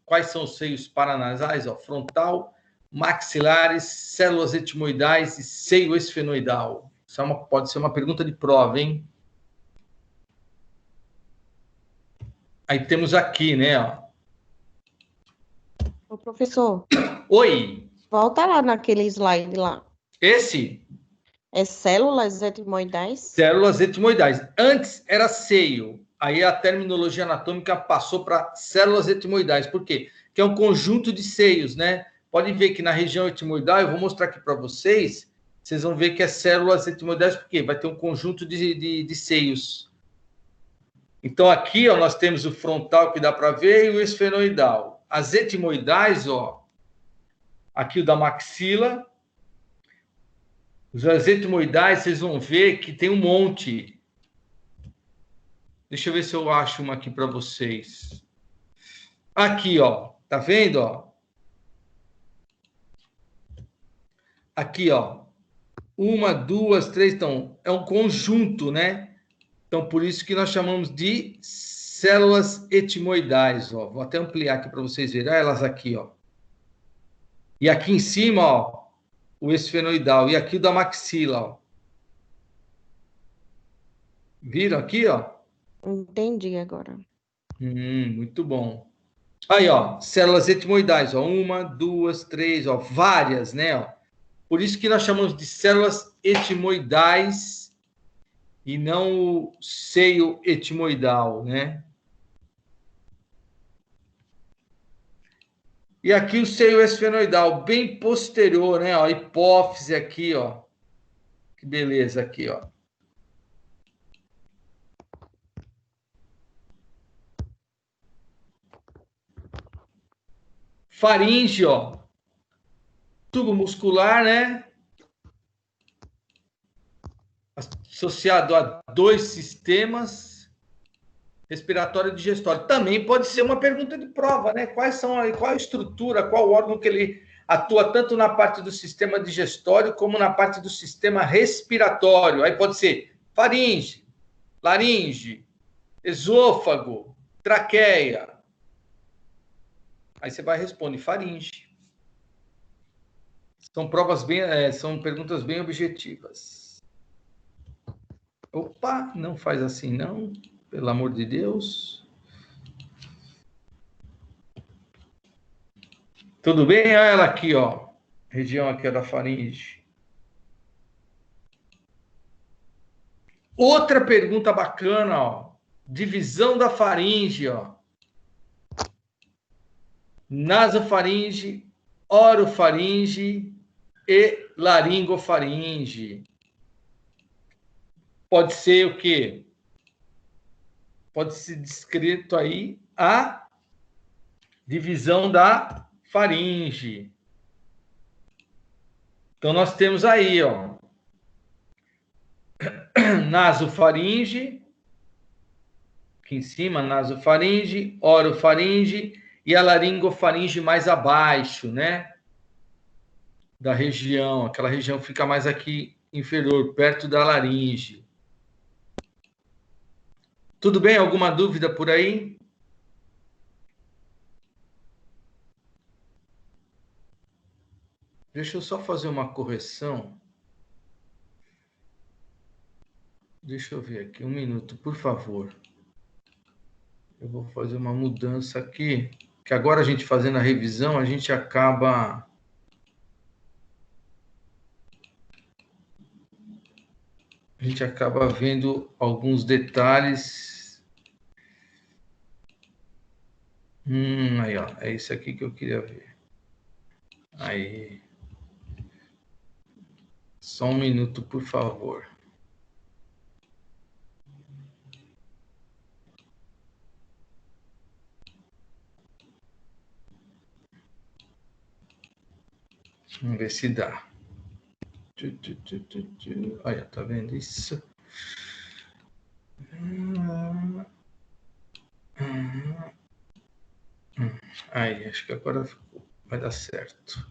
Speaker 1: Quais são os seios paranasais? Ó, frontal, maxilares, células etimoidais e seio esfenoidal. Isso pode ser uma pergunta de prova, hein? Aí temos aqui, né? Ó.
Speaker 5: Ô, professor,
Speaker 1: Oi!
Speaker 5: volta lá naquele slide lá.
Speaker 1: Esse?
Speaker 5: É células etimoidais?
Speaker 1: Células etimoidais. Antes era seio. Aí a terminologia anatômica passou para células etimoidais. Por quê? Que é um conjunto de seios, né? Pode ver que na região etimoidal, eu vou mostrar aqui para vocês, vocês vão ver que é células etimoidais, porque vai ter um conjunto de seios. Então aqui, ó, nós temos o frontal que dá para ver e o esfenoidal. As etimoidais, ó, aqui o da maxila. Os etimoidais, vocês vão ver que tem um monte. Deixa eu ver se eu acho uma aqui para vocês. Aqui, ó. Tá vendo, ó? Aqui, ó. Uma, duas, três. Então, é um conjunto, né? Então, por isso que nós chamamos de células etimoidais, ó. Vou até ampliar aqui para vocês verem. Olha elas aqui, ó. E aqui em cima, ó, o esfenoidal. E aqui o da maxila, ó. Viram aqui, ó?
Speaker 6: Entendi agora.
Speaker 1: Muito bom. Aí, ó, células etimoidais, ó. 1, 2, 3, ó. Várias, né, ó. Por isso que nós chamamos de células etimoidais e não o seio etimoidal, né? E aqui o seio esfenoidal, bem posterior, né? Ó, hipófise aqui, ó. Que beleza aqui, ó. Faringe, ó. Tubo muscular, né? Associado a 2 sistemas, respiratório e digestório. Também pode ser uma pergunta de prova, né? Qual a estrutura, qual órgão que ele atua tanto na parte do sistema digestório como na parte do sistema respiratório. Aí pode ser faringe, laringe, esôfago, traqueia. Aí você vai responder faringe. São perguntas bem objetivas. Opa, não faz assim não, pelo amor de Deus. Tudo bem? Olha ela aqui, ó. Região aqui da faringe. Outra pergunta bacana, ó. Divisão da faringe, ó. Nasofaringe, orofaringe e laringofaringe. Pode ser o quê? Pode ser descrito aí a divisão da faringe. Então, nós temos aí, ó, nasofaringe, aqui em cima, nasofaringe, orofaringe e a laringofaringe mais abaixo, né? Da região, aquela região fica mais aqui inferior, perto da laringe. Tudo bem? Alguma dúvida por aí? Deixa eu só fazer uma correção. Deixa eu ver aqui, 1 minuto, por favor. Eu vou fazer uma mudança aqui, que agora a gente fazendo a revisão, a gente acaba... vendo alguns detalhes. Aí, ó, é isso aqui que eu queria ver. Aí. Só 1 minuto, por favor. Vamos ver se dá. Olha, tá vendo isso? Aí, acho que agora vai dar certo.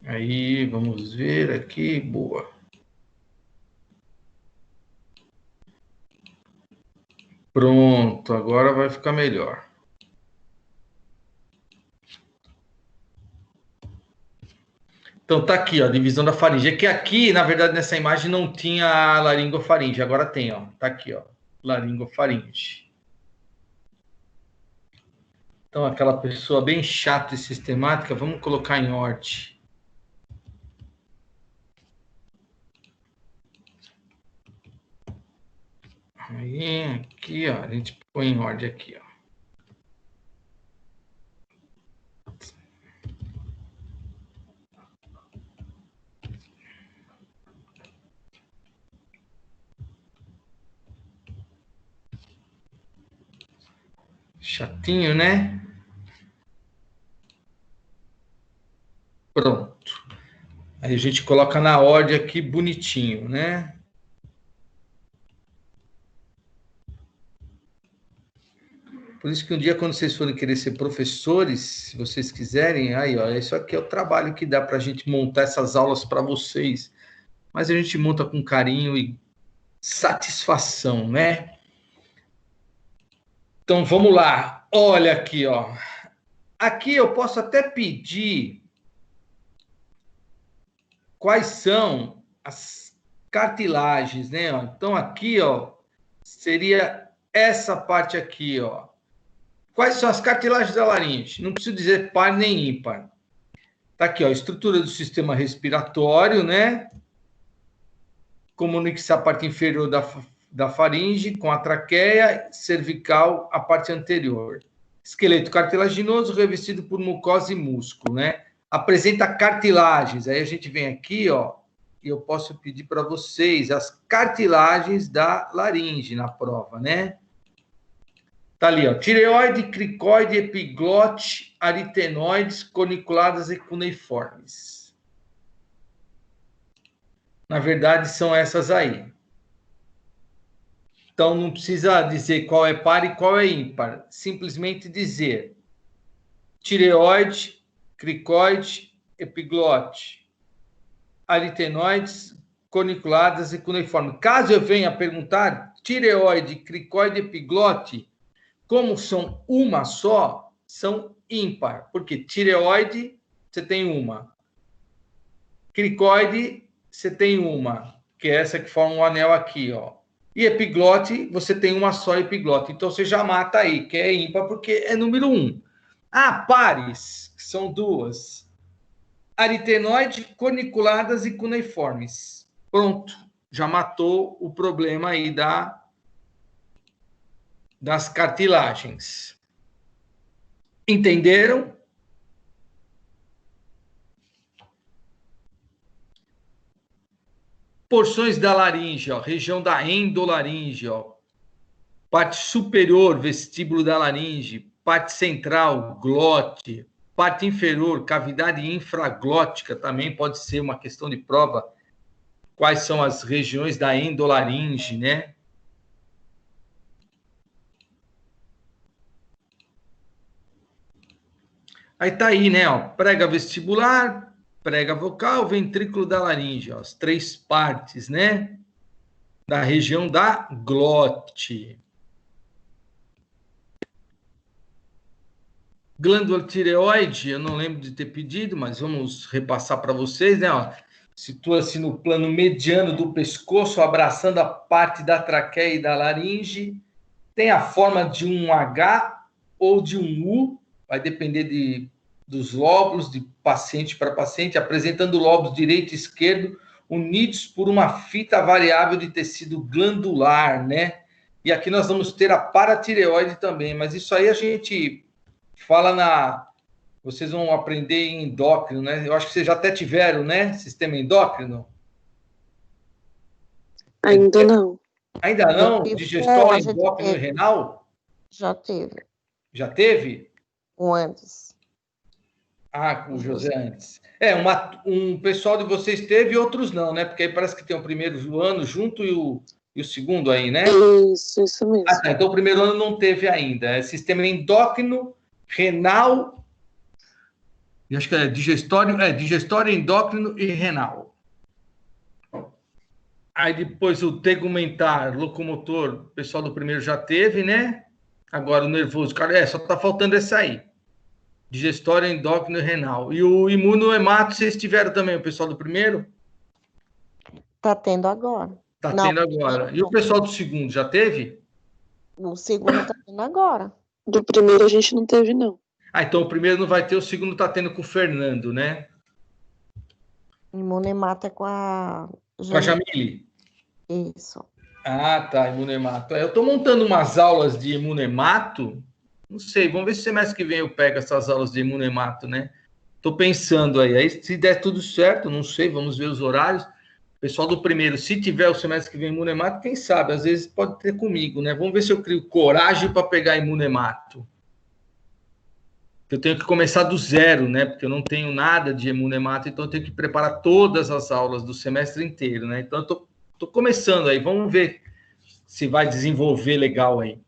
Speaker 1: Aí, vamos ver aqui. Boa. Pronto, agora vai ficar melhor. Então, tá aqui, ó, a divisão da faringe. É que aqui, na verdade, nessa imagem não tinha a laringofaringe. Agora tem, ó. Tá aqui, ó. Laringofaringe. Então, aquela pessoa bem chata e sistemática, vamos colocar em ordem. Aí, aqui, ó. A gente põe em ordem aqui, ó. Chatinho, né? Pronto. Aí a gente coloca na ordem aqui bonitinho, né? Por isso que um dia, quando vocês forem querer ser professores, se vocês quiserem, aí, ó, isso aqui é o trabalho que dá para a gente montar essas aulas para vocês. Mas a gente monta com carinho e satisfação, né? Então, vamos lá. Olha aqui, ó. Aqui eu posso até pedir quais são as cartilagens, né? Então, aqui, ó, seria essa parte aqui, ó. Quais são as cartilagens da laringe? Não preciso dizer par nem ímpar. Tá aqui, ó, estrutura do sistema respiratório, né? Comunica-se a parte inferior da faringe com a traqueia cervical, a parte anterior. Esqueleto cartilaginoso revestido por mucosa e músculo, né? Apresenta cartilagens. Aí a gente vem aqui, ó, e eu posso pedir para vocês as cartilagens da laringe na prova, né? Tá ali, ó, tireoide, cricoide, epiglote, aritenoides, coniculadas e cuneiformes. Na verdade, são essas aí. Então, não precisa dizer qual é par e qual é ímpar. Simplesmente dizer tireoide, cricoide, epiglote, aritenoides, coniculadas e cuneiformes. Caso eu venha perguntar tireoide, cricoide, epiglote, como são uma só, são ímpar. Porque tireoide, você tem uma. Cricoide, você tem uma. Que é essa que forma um anel aqui, ó. E epiglote, você tem uma só epiglote. Então, você já mata aí, que é ímpar, porque é número 1. Pares, que são 2. Aritenoide, coniculadas e cuneiformes. Pronto. Já matou o problema aí das cartilagens. Entenderam? Porções da laringe, ó, região da endolaringe, ó, parte superior, vestíbulo da laringe, parte central, glote, parte inferior, cavidade infraglótica, também pode ser uma questão de prova. Quais são as regiões da endolaringe, né? Aí tá aí, né, ó, prega vestibular, prega vocal, ventrículo da laringe, ó, as 3 partes, né? Da região da glote. Glândula tireoide, eu não lembro de ter pedido, mas vamos repassar para vocês, né? Ó, situa-se no plano mediano do pescoço, abraçando a parte da traqueia e da laringe. Tem a forma de um H ou de um U, vai depender dos lóbulos de paciente para paciente, apresentando lóbulos direito e esquerdo, unidos por uma fita variável de tecido glandular, né? E aqui nós vamos ter a paratireoide também, mas isso aí a gente fala vocês vão aprender em endócrino, né? Eu acho que vocês já até tiveram, né? Sistema endócrino.
Speaker 5: Ainda não.
Speaker 1: Ainda não? Digestório, endócrino e renal?
Speaker 6: Já teve.
Speaker 1: Já teve?
Speaker 6: O antes.
Speaker 1: Com o José antes. Um pessoal de vocês teve e outros não, né? Porque aí parece que tem o primeiro ano junto e o segundo aí, né?
Speaker 5: Isso mesmo.
Speaker 1: Tá. Então o primeiro ano não teve ainda. É sistema endócrino, renal, e acho que é digestório, endócrino e renal. Aí depois o tegumentar, locomotor, o pessoal do primeiro já teve, né? Agora o nervoso, cara, só tá faltando essa aí. Digestório, endócrino e renal. E o imunohemato, vocês tiveram também, o pessoal do primeiro?
Speaker 6: Tá tendo agora.
Speaker 1: Tendo agora. E o pessoal do segundo, já teve?
Speaker 6: O segundo tá tendo agora.
Speaker 5: Do primeiro a gente não teve, não.
Speaker 1: Então o primeiro não vai ter, o segundo tá tendo com o Fernando, né?
Speaker 6: Imunemato é com a...
Speaker 1: Com a Jamile?
Speaker 6: Isso.
Speaker 1: Tá, imunemato. Eu tô montando umas aulas de imunemato. Não sei, vamos ver se semestre que vem eu pego essas aulas de imunemato, né? Tô pensando aí se der tudo certo, não sei, vamos ver os horários. Pessoal do primeiro, se tiver o semestre que vem imunemato, quem sabe, às vezes pode ter comigo, né? Vamos ver se eu crio coragem para pegar imunemato. Eu tenho que começar do zero, né? Porque eu não tenho nada de imunemato, então eu tenho que preparar todas as aulas do semestre inteiro, né? Então eu tô começando aí, vamos ver se vai desenvolver legal aí.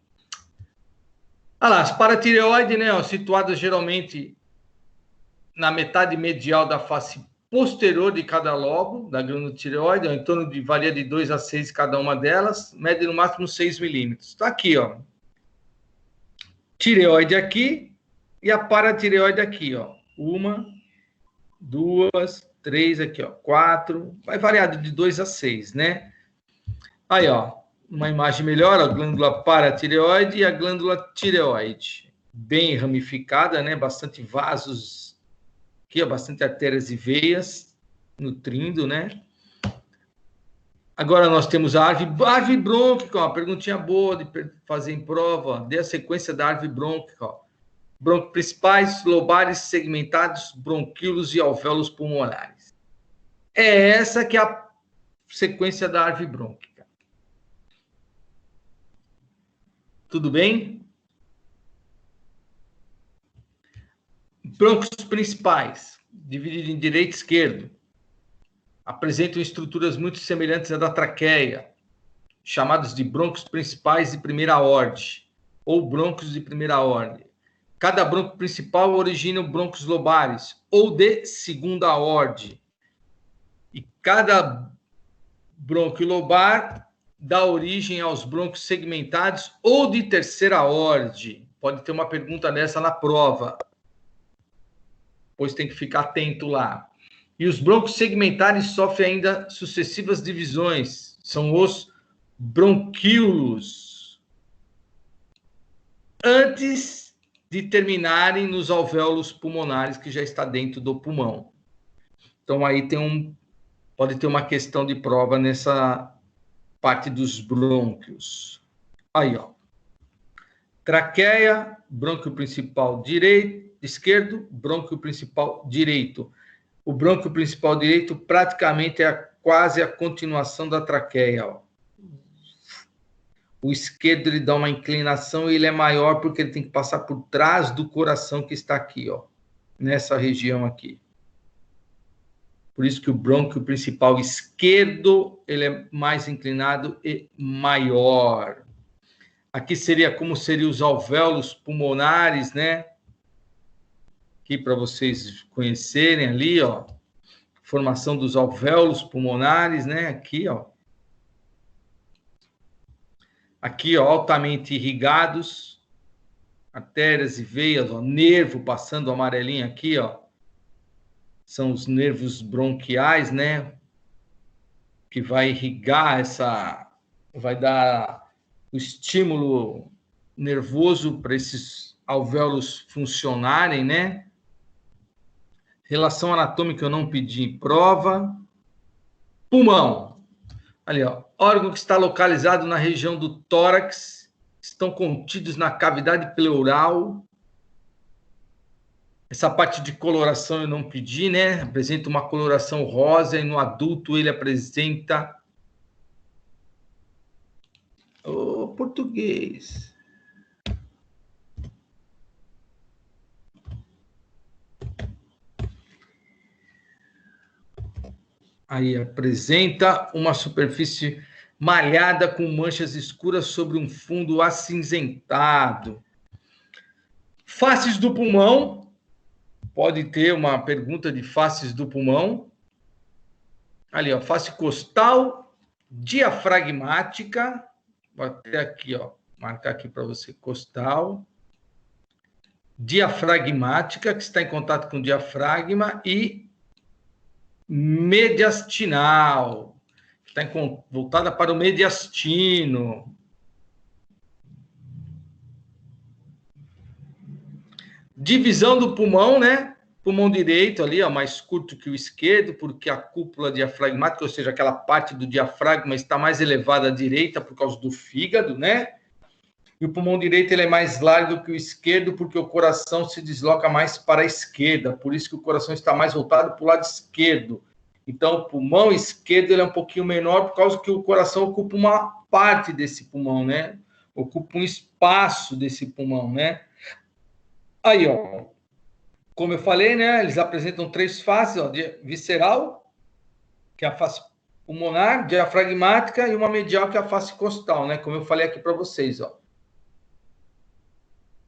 Speaker 1: Olha lá, as paratireoides, né, situadas geralmente na metade medial da face posterior de cada lobo da glândula tireoide, em torno de, varia de 2 a 6 cada uma delas, mede no máximo 6 milímetros. Está aqui, ó. Tireoide aqui e a paratireoide aqui, ó. 1, 2, 3 aqui, ó. 4, vai variar de 2 a 6, né? Aí, ó, uma imagem melhor, a glândula paratireoide e a glândula tireoide. Bem ramificada, né? Bastante vasos aqui, ó, bastante artérias e veias nutrindo, né? Agora nós temos a árvore brônquica, uma perguntinha boa de fazer em prova. Dê a sequência da árvore brônquica, ó. Brônquios principais, lobares segmentados, bronquíolos e alvéolos pulmonares. É essa que é a sequência da árvore brônquica. Tudo bem? Brônquios principais, divididos em direito e esquerdo, apresentam estruturas muito semelhantes à da traqueia, chamados de brônquios principais de primeira ordem, ou brônquios de primeira ordem. Cada brônquio principal origina brônquios lobares, ou de segunda ordem. E cada brônquio lobar dá origem aos brônquios segmentados ou de terceira ordem. Pode ter uma pergunta dessa na prova, pois tem que ficar atento lá. E os brônquios segmentares sofrem ainda sucessivas divisões. São os bronquíolos. Antes de terminarem nos alvéolos pulmonares, que já está dentro do pulmão. Então, aí pode ter uma questão de prova nessa parte dos brônquios. Aí, ó. Traqueia, brônquio principal esquerdo, brônquio principal direito. O brônquio principal direito praticamente é quase a continuação da traqueia, ó. O esquerdo ele dá uma inclinação e ele é maior porque ele tem que passar por trás do coração que está aqui, ó, nessa região aqui. Por isso que o brônquio principal esquerdo ele é mais inclinado e maior. Aqui seria como seriam os alvéolos pulmonares, né? Aqui para vocês conhecerem ali, ó, formação dos alvéolos pulmonares, né? Aqui, ó. Aqui, ó, altamente irrigados, artérias e veias, ó, nervo passando amarelinho aqui, ó. São os nervos bronquiais, né? Que vai irrigar vai dar o estímulo nervoso para esses alvéolos funcionarem, né? Relação anatômica eu não pedi em prova. Pulmão. Ali, ó, órgão que está localizado na região do tórax, estão contidos na cavidade pleural. Essa parte de coloração eu não pedi, né? Apresenta uma coloração rosa e no adulto ele apresenta... Ô, português. Aí apresenta uma superfície malhada com manchas escuras sobre um fundo acinzentado. Faces do pulmão. Pode ter uma pergunta de faces do pulmão. Ali, ó, face costal, diafragmática. Vou até aqui, ó, marcar aqui para você, costal. Diafragmática, que está em contato com o diafragma, e mediastinal, que está voltada para o mediastino. Divisão do pulmão, né? Pulmão direito ali, ó, mais curto que o esquerdo, porque a cúpula diafragmática, ou seja, aquela parte do diafragma está mais elevada à direita por causa do fígado, né? E o pulmão direito ele é mais largo que o esquerdo, porque o coração se desloca mais para a esquerda, por isso que o coração está mais voltado para o lado esquerdo. Então, o pulmão esquerdo ele é um pouquinho menor, por causa que o coração ocupa uma parte desse pulmão, né? Ocupa um espaço desse pulmão, né? Aí, ó, como eu falei, né? Eles apresentam 3 faces, ó, visceral, que é a face pulmonar, diafragmática, e uma medial, que é a face costal, né? Como eu falei aqui para vocês, ó.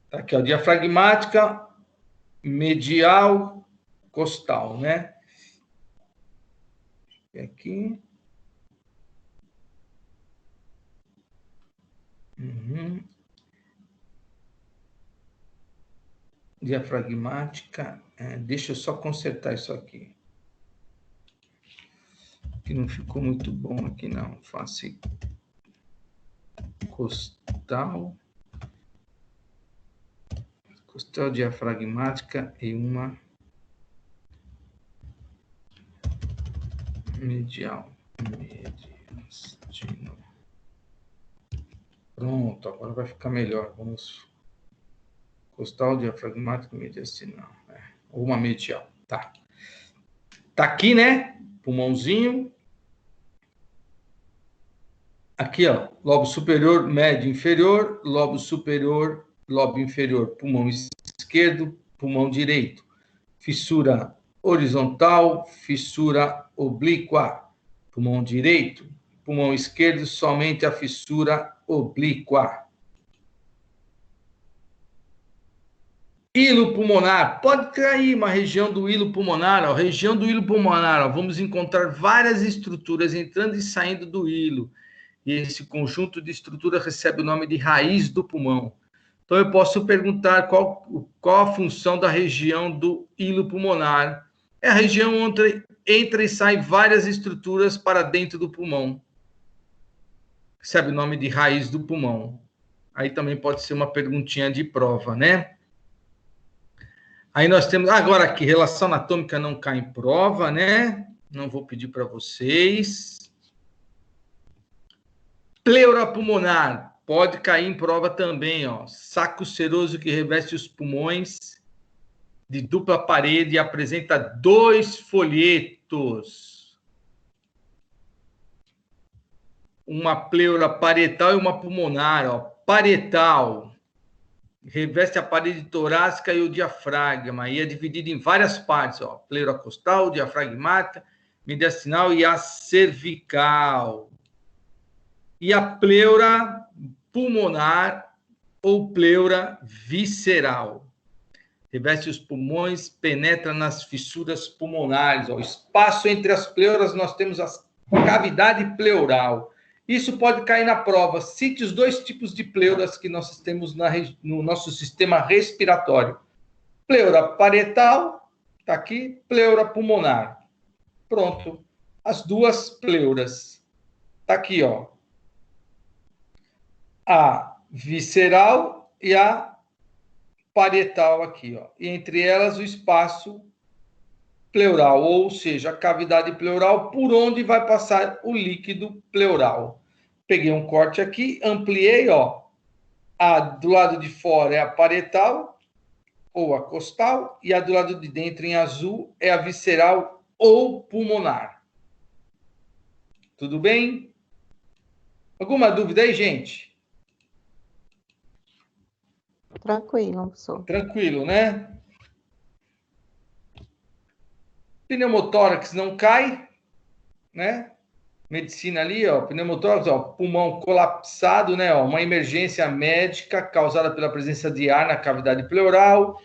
Speaker 1: Tá aqui, ó, diafragmática, medial, costal, né? Aqui. Diafragmática. Deixa eu só consertar isso aqui. Que não ficou muito bom aqui, não. Face costal. Costal diafragmática e uma medial. Mediastino. Pronto, agora vai ficar melhor. Vamos. Costal diafragmática e mediastinal. Ou uma medial. Tá. Tá aqui, né? Pulmãozinho. Aqui, ó. Lobo superior, médio, inferior. Lobo superior, lobo inferior. Pulmão esquerdo, pulmão direito. Fissura horizontal, fissura oblíqua. Pulmão direito. Pulmão esquerdo, somente a fissura oblíqua. Hilo pulmonar. Pode cair uma região do hilo pulmonar. Ó. Região do hilo pulmonar. Ó. Vamos encontrar várias estruturas entrando e saindo do hilo. E esse conjunto de estruturas recebe o nome de raiz do pulmão. Então, eu posso perguntar qual a função da região do hilo pulmonar. É a região onde entra e sai várias estruturas para dentro do pulmão. Recebe o nome de raiz do pulmão. Aí também pode ser uma perguntinha de prova, né? Aí nós temos... Agora aqui, relação anatômica não cai em prova, né? Não vou pedir para vocês. Pleura pulmonar. Pode cair em prova também, ó. Saco seroso que reveste os pulmões de dupla parede e apresenta 2 folhetos. Uma pleura parietal e uma pulmonar, ó. Parietal. Reveste a parede torácica e o diafragma. E é dividido em várias partes, ó. Pleura costal, diafragmática, mediastinal e a cervical. E a pleura pulmonar ou pleura visceral. Reveste os pulmões, penetra nas fissuras pulmonares. Ó. O espaço entre as pleuras, nós temos a cavidade pleural. Isso pode cair na prova. Cite os 2 tipos de pleuras que nós temos no nosso sistema respiratório. Pleura parietal, está aqui, pleura pulmonar. Pronto. As 2 pleuras. Está aqui, ó. A visceral e a parietal aqui, ó. E entre elas o espaço pleural, ou seja, a cavidade pleural por onde vai passar o líquido pleural. Peguei um corte aqui, ampliei, ó. A do lado de fora é a parietal ou a costal e a do lado de dentro em azul é a visceral ou pulmonar. Tudo bem? Alguma dúvida aí, gente?
Speaker 6: Tranquilo, professor.
Speaker 1: Tranquilo, né? Pneumotórax não cai, né? Medicina ali, ó, pneumotórax, ó, pulmão colapsado, né? Ó, uma emergência médica causada pela presença de ar na cavidade pleural.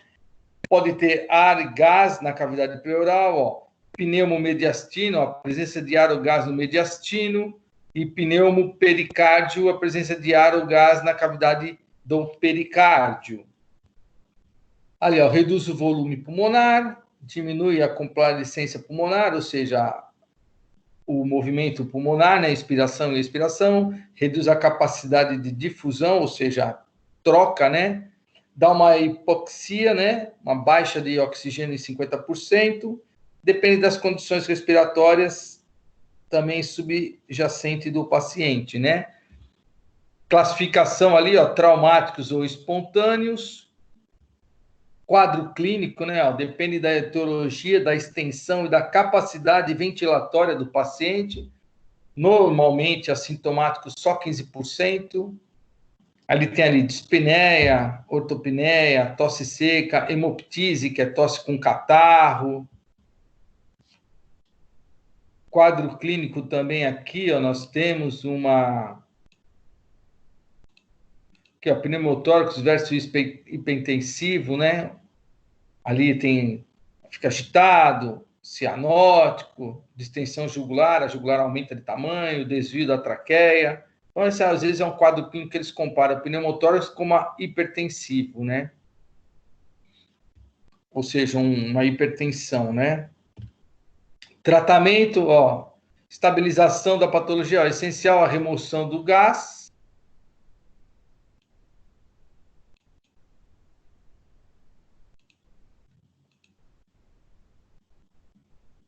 Speaker 1: Pode ter ar e gás na cavidade pleural, ó. Pneumomediastino, ó, a presença de ar ou gás no mediastino. E pneumopericárdio, a presença de ar ou gás na cavidade do pericárdio. Ali, ó, reduz o volume pulmonar, diminui a complacência pulmonar, ou seja, o movimento pulmonar, né, inspiração e expiração, reduz a capacidade de difusão, ou seja, troca, né, dá uma hipoxia, né, uma baixa de oxigênio em 50%, depende das condições respiratórias também subjacente do paciente, né. Classificação ali, ó, traumáticos ou espontâneos. Quadro clínico, né, ó, depende da etiologia, da extensão e da capacidade ventilatória do paciente. Normalmente, assintomático só 15%. Ali tem ali dispneia, ortopneia, tosse seca, hemoptise, que é tosse com catarro. Quadro clínico também aqui, ó, nós temos uma... Aqui, ó, pneumotórax versus hipertensivo, né? Ali tem... Fica agitado, cianótico, distensão jugular, a jugular aumenta de tamanho, desvio da traqueia. Então, esse, às vezes, é um quadro clínico que eles comparam o pneumotórax como hipertensivo, né? Ou seja, uma hipertensão, né? Tratamento, ó, estabilização da patologia, ó, essencial a remoção do gás.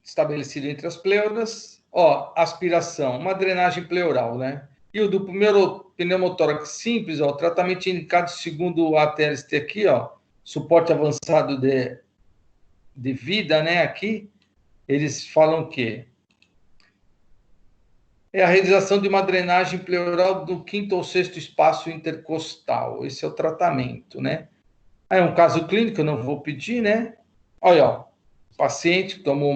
Speaker 1: Estabelecido entre as pleuras. Ó, aspiração, uma drenagem pleural, né? E o do primeiro pneumotórax simples, ó, tratamento indicado segundo o ATLST aqui, ó, suporte avançado de vida, né? Aqui, eles falam que é a realização de uma drenagem pleural do 5º ou 6º espaço intercostal. Esse é o tratamento, né? Aí é um caso clínico, eu não vou pedir, né? Olha, ó, o paciente tomou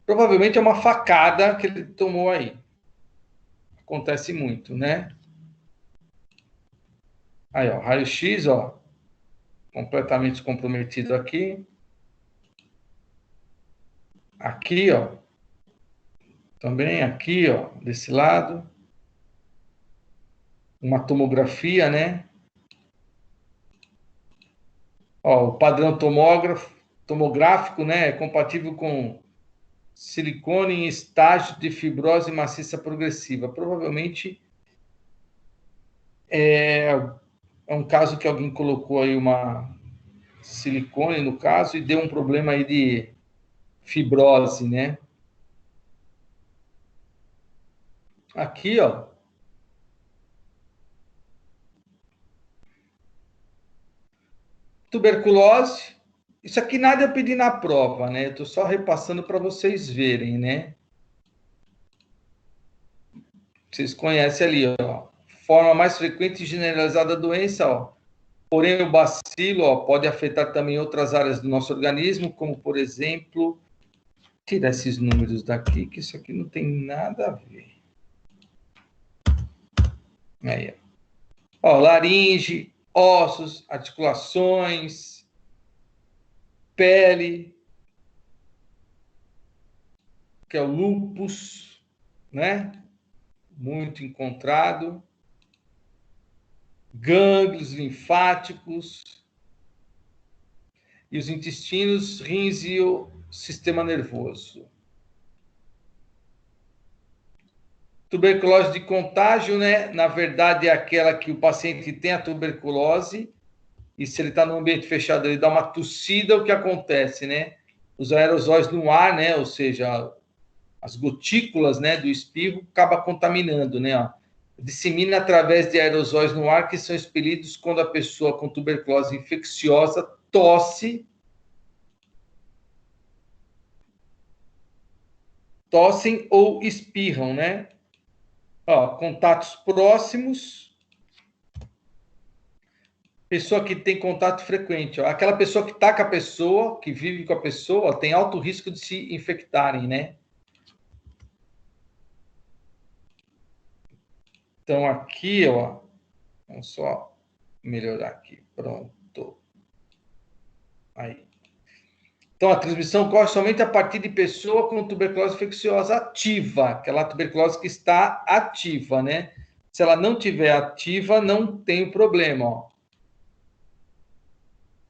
Speaker 1: provavelmente é uma facada que ele tomou aí. Acontece muito, né? Aí, ó, raio-x, ó, completamente comprometido aqui. Aqui, ó. Também aqui, ó, desse lado. Uma tomografia, né? Ó, o padrão tomográfico, né, é compatível com silicone em estágio de fibrose maciça progressiva. Provavelmente é um caso que alguém colocou aí uma silicone, no caso, e deu um problema aí de fibrose, né? Aqui, ó. Tuberculose. Isso aqui nada eu pedi na prova, né? Eu estou só repassando para vocês verem, né? Vocês conhecem ali, ó. Forma mais frequente e generalizada da doença, ó. Porém, o bacilo, ó, pode afetar também outras áreas do nosso organismo, como, por exemplo, tirar esses números daqui, que isso aqui não tem nada a ver. Aí, ó, laringe, ossos, articulações, pele, que é o lúpus, né? Muito encontrado. Gânglios linfáticos. E os intestinos, rins e o sistema nervoso. Tuberculose de contágio, né? Na verdade, é aquela que o paciente tem a tuberculose e se ele está num ambiente fechado, ele dá uma tossida, o que acontece, né? Os aerosóis no ar, né? Ou seja, as gotículas, né, do espirro acaba contaminando, né? Ó. Dissemina através de aerosóis no ar que são expelidos quando a pessoa com tuberculose infecciosa tossem ou espirram, né? Ó, contatos próximos. Pessoa que tem contato frequente. Ó. Aquela pessoa que está com a pessoa, que vive com a pessoa, ó, tem alto risco de se infectarem, né? Então, aqui, ó, vamos só melhorar aqui. Pronto. Aí. Então, a transmissão ocorre somente a partir de pessoa com tuberculose infecciosa ativa, aquela tuberculose que está ativa, né? Se ela não tiver ativa, não tem problema, ó.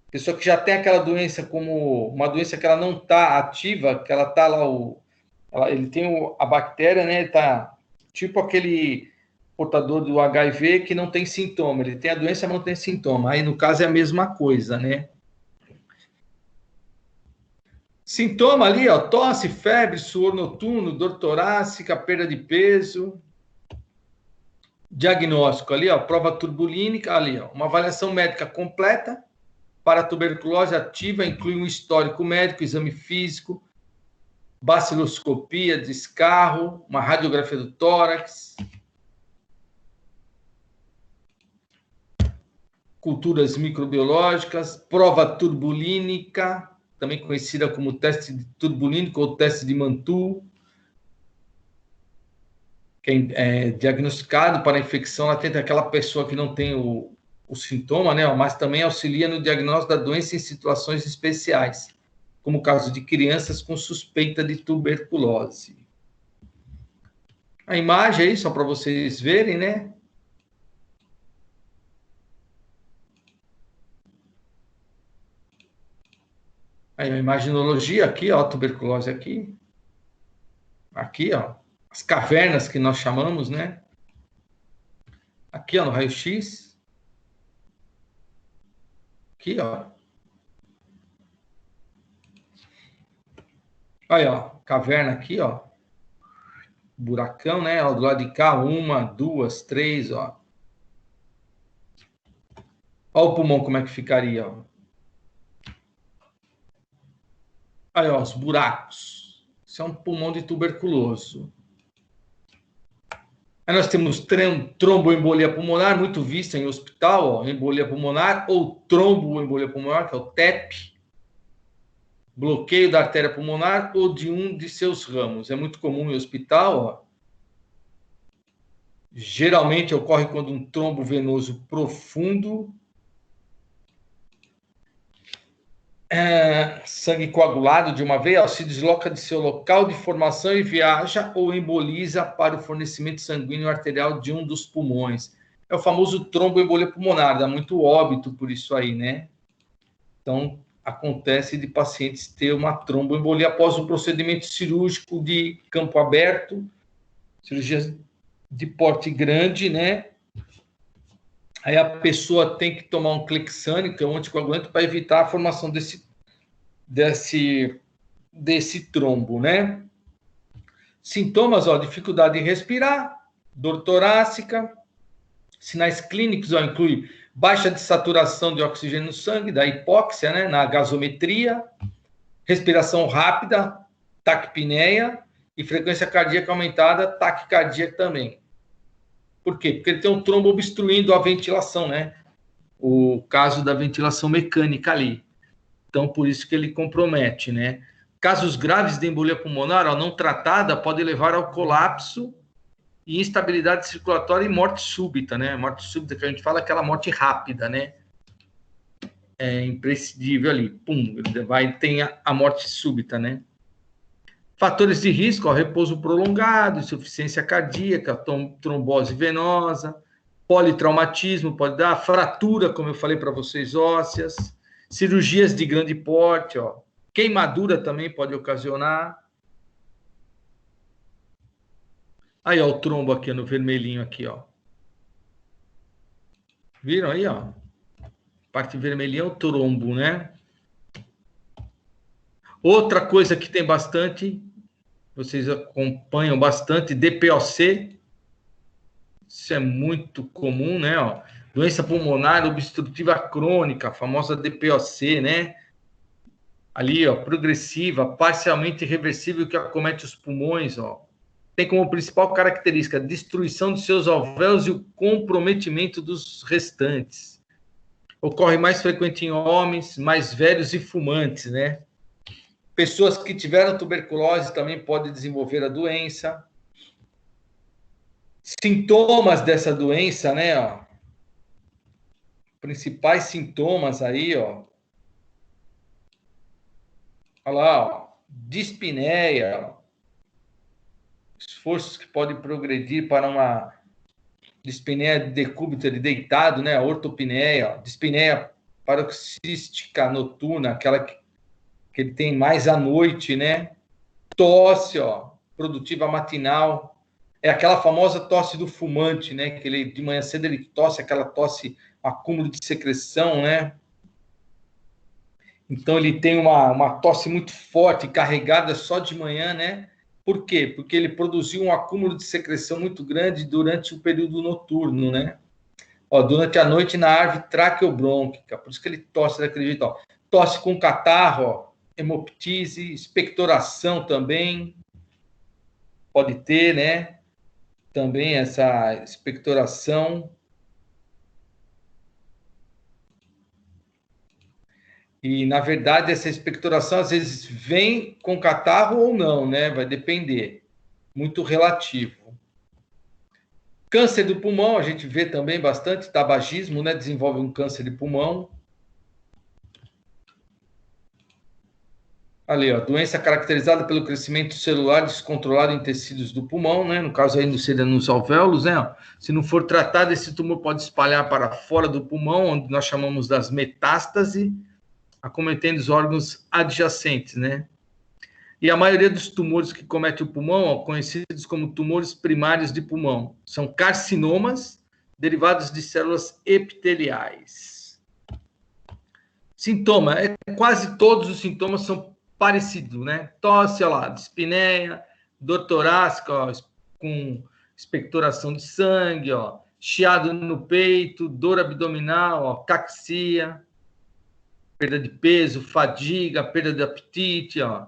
Speaker 1: Pessoa que já tem aquela doença como uma doença que ela não está ativa, que ela está lá, ele tem a bactéria, né? Está tipo aquele portador do HIV que não tem sintoma. Ele tem a doença, mas não tem sintoma. Aí, no caso, é a mesma coisa, né? Sintoma ali, ó, tosse, febre, suor noturno, dor torácica, perda de peso. Diagnóstico ali, ó, prova turbulínica, ali, ó, uma avaliação médica completa para tuberculose ativa, inclui um histórico médico, exame físico, baciloscopia, descarro, uma radiografia do tórax, culturas microbiológicas, prova turbulínica, também conhecida como teste turbulínico ou teste de Mantoux, que é diagnosticado para infecção latente daquela pessoa que não tem o sintoma, né? Mas também auxilia no diagnóstico da doença em situações especiais, como o caso de crianças com suspeita de tuberculose. A imagem aí, só para vocês verem, né? Aí a imaginologia aqui, ó, a tuberculose aqui. Aqui, ó, as cavernas que nós chamamos, né? Aqui, ó, no raio-x. Aqui, ó. Aí, ó, caverna aqui, ó. Buracão, né? Ó, do lado de cá, 1, 2, 3, ó. Ó o pulmão como é que ficaria, ó. Aí, ó, os buracos. Isso é um pulmão de tuberculoso. Aí nós temos tromboembolia pulmonar, muito vista em hospital, ó, embolia pulmonar, ou tromboembolia pulmonar, que é o TEP, bloqueio da artéria pulmonar ou de um de seus ramos. É muito comum em hospital, ó. Geralmente ocorre quando um trombo venoso profundo, sangue coagulado de uma veia, se desloca de seu local de formação e viaja ou emboliza para o fornecimento sanguíneo arterial de um dos pulmões. É o famoso tromboembolia pulmonar, dá muito óbito por isso aí, né? Então, acontece de pacientes ter uma tromboembolia após um procedimento cirúrgico de campo aberto, cirurgia de porte grande, né? Aí a pessoa tem que tomar um clexane, que é um anticoagulante, para evitar a formação desse trombo, né? Sintomas, ó, dificuldade em respirar, dor torácica, sinais clínicos, ó, inclui baixa de saturação de oxigênio no sangue, da hipóxia, né, na gasometria, respiração rápida, taquipneia e frequência cardíaca aumentada, taquicardia também. Por quê? Porque ele tem um trombo obstruindo a ventilação, né? O caso da ventilação mecânica ali. Então, por isso que ele compromete, né? Casos graves de embolia pulmonar, ó, não tratada, pode levar ao colapso e instabilidade circulatória e morte súbita, né? Morte súbita que a gente fala é aquela morte rápida, né? É imprescindível ali. Pum, tem a morte súbita, né? Fatores de risco, ó, repouso prolongado, insuficiência cardíaca, trombose venosa, politraumatismo pode dar, fratura, como eu falei para vocês, ósseas, cirurgias de grande porte, ó, queimadura também pode ocasionar. Aí, ó, o trombo aqui no vermelhinho aqui, ó. Viram aí, ó? Parte vermelhinha é o trombo, né? Outra coisa que tem bastante, vocês acompanham bastante, DPOC. Isso é muito comum, né? Ó, doença pulmonar obstrutiva crônica, a famosa DPOC, né? Ali, ó, progressiva, parcialmente irreversível, que acomete os pulmões, ó. Tem como principal característica a destruição de seus alvéolos e o comprometimento dos restantes. Ocorre mais frequente em homens, mais velhos e fumantes, né? Pessoas que tiveram tuberculose também podem desenvolver a doença. Sintomas dessa doença, né? Ó, principais sintomas aí, ó. Olha lá, ó, dispneia, ó, esforços que podem progredir para uma dispneia de decúbito, de deitado, né? Ortopneia, ó, dispneia paroxística noturna, aquela que ele tem mais à noite, né? Tosse, ó, produtiva matinal, é aquela famosa tosse do fumante, né? Que ele, de manhã cedo ele tosse, aquela tosse, acúmulo de secreção, né? Então ele tem uma tosse muito forte, carregada só de manhã, né? Por quê? Porque ele produziu um acúmulo de secreção muito grande durante o período noturno, né? Ó, durante a noite na árvore traqueobrônquica, por isso que ele tosse daquele jeito, ó. Tosse com catarro, ó, hemoptise, expectoração também, pode ter, né? Também essa expectoração. E, na verdade, essa expectoração às vezes vem com catarro ou não, né? Vai depender. Muito relativo. Câncer do pulmão, a gente vê também bastante, tabagismo, né? Desenvolve um câncer de pulmão. Ali, ó, doença caracterizada pelo crescimento celular descontrolado em tecidos do pulmão, né? No caso aí seria nos alvéolos, né? Ó. Se não for tratado, esse tumor pode espalhar para fora do pulmão, onde nós chamamos das metástase, acometendo os órgãos adjacentes, né? E a maioria dos tumores que cometem o pulmão, ó, conhecidos como tumores primários de pulmão, são carcinomas derivados de células epiteliais. Sintoma, quase todos os sintomas são parecidos, né? Tosse, ó lá, dispneia, dor torácica, ó, com expectoração de sangue, ó, chiado no peito, dor abdominal, ó, caxia, perda de peso, fadiga, perda de apetite, ó,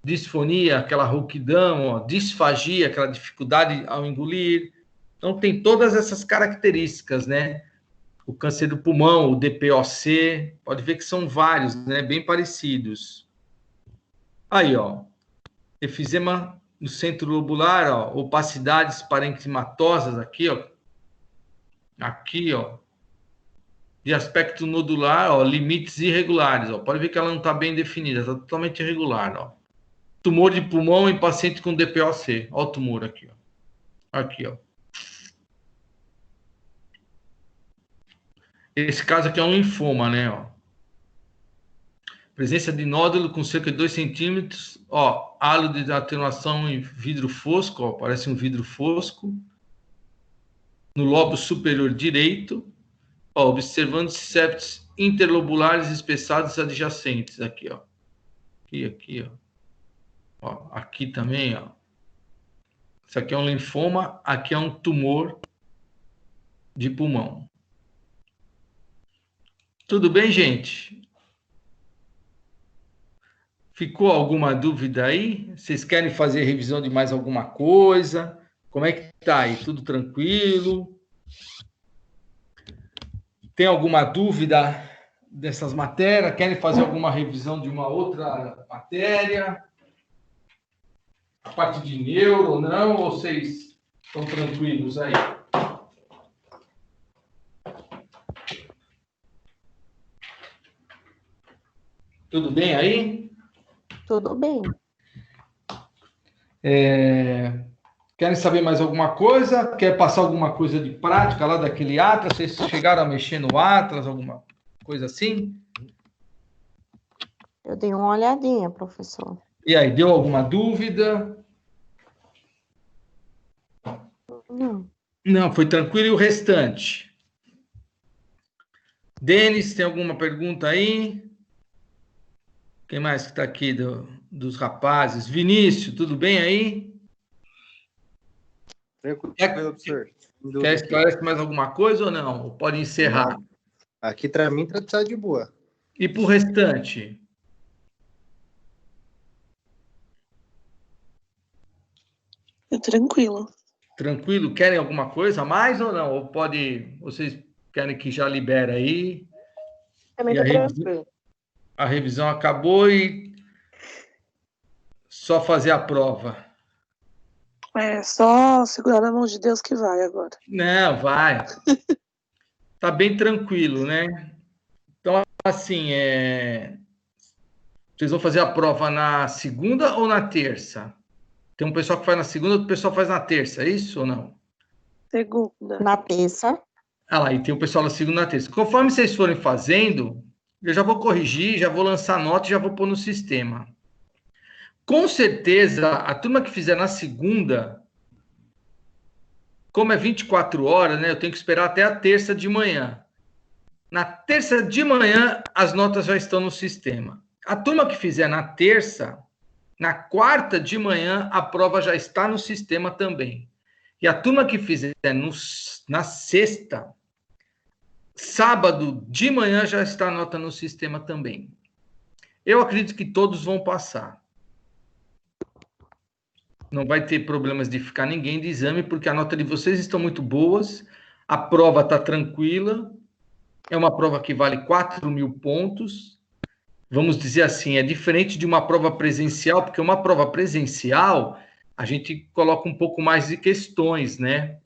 Speaker 1: disfonia, aquela rouquidão, ó, disfagia, aquela dificuldade ao engolir. Então, tem todas essas características, né? O câncer do pulmão, o DPOC, pode ver que são vários, né? Bem parecidos. Aí, ó, efizema no centro lobular, ó, opacidades parenquimatosas aqui, ó. Aqui, ó. De aspecto nodular, ó, limites irregulares, ó. Pode ver que ela não está bem definida, está totalmente irregular, ó. Tumor de pulmão em paciente com DPOC. Ó o tumor aqui, ó. Aqui, ó. Esse caso aqui é um linfoma, né, ó. Presença de nódulo com cerca de 2 centímetros, ó, halo de atenuação em vidro fosco, ó, parece um vidro fosco, no lobo superior direito, ó, observando septos interlobulares espessados adjacentes, aqui, ó. Aqui, ó. Ó, aqui também, ó. Isso aqui é um linfoma, aqui é um tumor de pulmão. Tudo bem, gente? Ficou alguma dúvida aí? Vocês querem fazer revisão de mais alguma coisa? Como é que tá aí? Tudo tranquilo? Tem alguma dúvida dessas matérias? Querem fazer alguma revisão de uma outra matéria? A parte de neuro ou não? Ou vocês estão tranquilos aí? Tudo bem aí?
Speaker 6: Tudo bem.
Speaker 1: Querem saber mais alguma coisa? Quer passar alguma coisa de prática lá daquele Atlas? Vocês chegaram a mexer no Atlas, alguma coisa assim?
Speaker 6: Eu dei uma olhadinha, professor.
Speaker 1: E aí, deu alguma dúvida?
Speaker 6: Não.
Speaker 1: Não, foi tranquilo. E o restante? Denis, tem alguma pergunta aí? Quem mais que está aqui dos rapazes? Vinícius, tudo bem aí?
Speaker 3: Tranquilo, professor.
Speaker 1: Quer esclarecer mais alguma coisa ou não? Ou pode encerrar?
Speaker 3: Não. Aqui, para mim, tá de boa.
Speaker 1: E para o restante?
Speaker 7: Tranquilo.
Speaker 1: Tranquilo? Querem alguma coisa a mais ou não? Ou vocês querem que já libera aí?
Speaker 2: Também tá tranquilo.
Speaker 1: A revisão acabou e só fazer a prova.
Speaker 7: É só segurar na mão de Deus que vai agora.
Speaker 1: Não, vai. Tá bem tranquilo, né? Então, assim, vocês vão fazer a prova na segunda ou na terça? Tem um pessoal que faz na segunda, outro pessoal faz na terça, é isso ou não?
Speaker 7: Segunda.
Speaker 6: Na terça.
Speaker 1: Ah lá, e tem o pessoal na segunda e na terça. Conforme vocês forem fazendo, eu já vou corrigir, já vou lançar nota e já vou pôr no sistema. Com certeza, a turma que fizer na segunda, como é 24 horas, né? Eu tenho que esperar até a terça de manhã. Na terça de manhã, as notas já estão no sistema. A turma que fizer na terça, na quarta de manhã, a prova já está no sistema também. E a turma que fizer na sexta, sábado de manhã já está a nota no sistema também. Eu acredito que todos vão passar. Não vai ter problemas de ficar ninguém de exame, porque a nota de vocês estão muito boas, a prova está tranquila, é uma prova que vale 4.000 pontos. Vamos dizer assim, é diferente de uma prova presencial, porque uma prova presencial, a gente coloca um pouco mais de questões, né?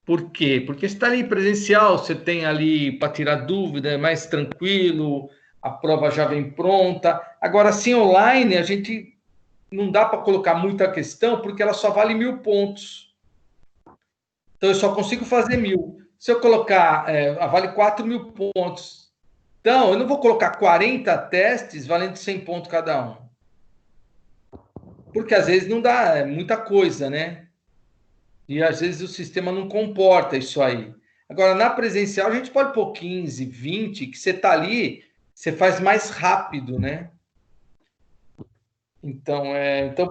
Speaker 1: Por quê? Porque você está ali presencial, você tem ali para tirar dúvida, é mais tranquilo, a prova já vem pronta. Agora, assim, online, a gente não dá para colocar muita questão, porque ela só vale 1.000 pontos. Então, eu só consigo fazer 1.000. Se eu colocar, vale 4.000 pontos. Então, eu não vou colocar 40 testes valendo 100 pontos cada um. Porque, às vezes, não dá, é muita coisa, né? E, às vezes, o sistema não comporta isso aí. Agora, na presencial, a gente pode pôr 15, 20, que você está ali, você faz mais rápido, né? Então,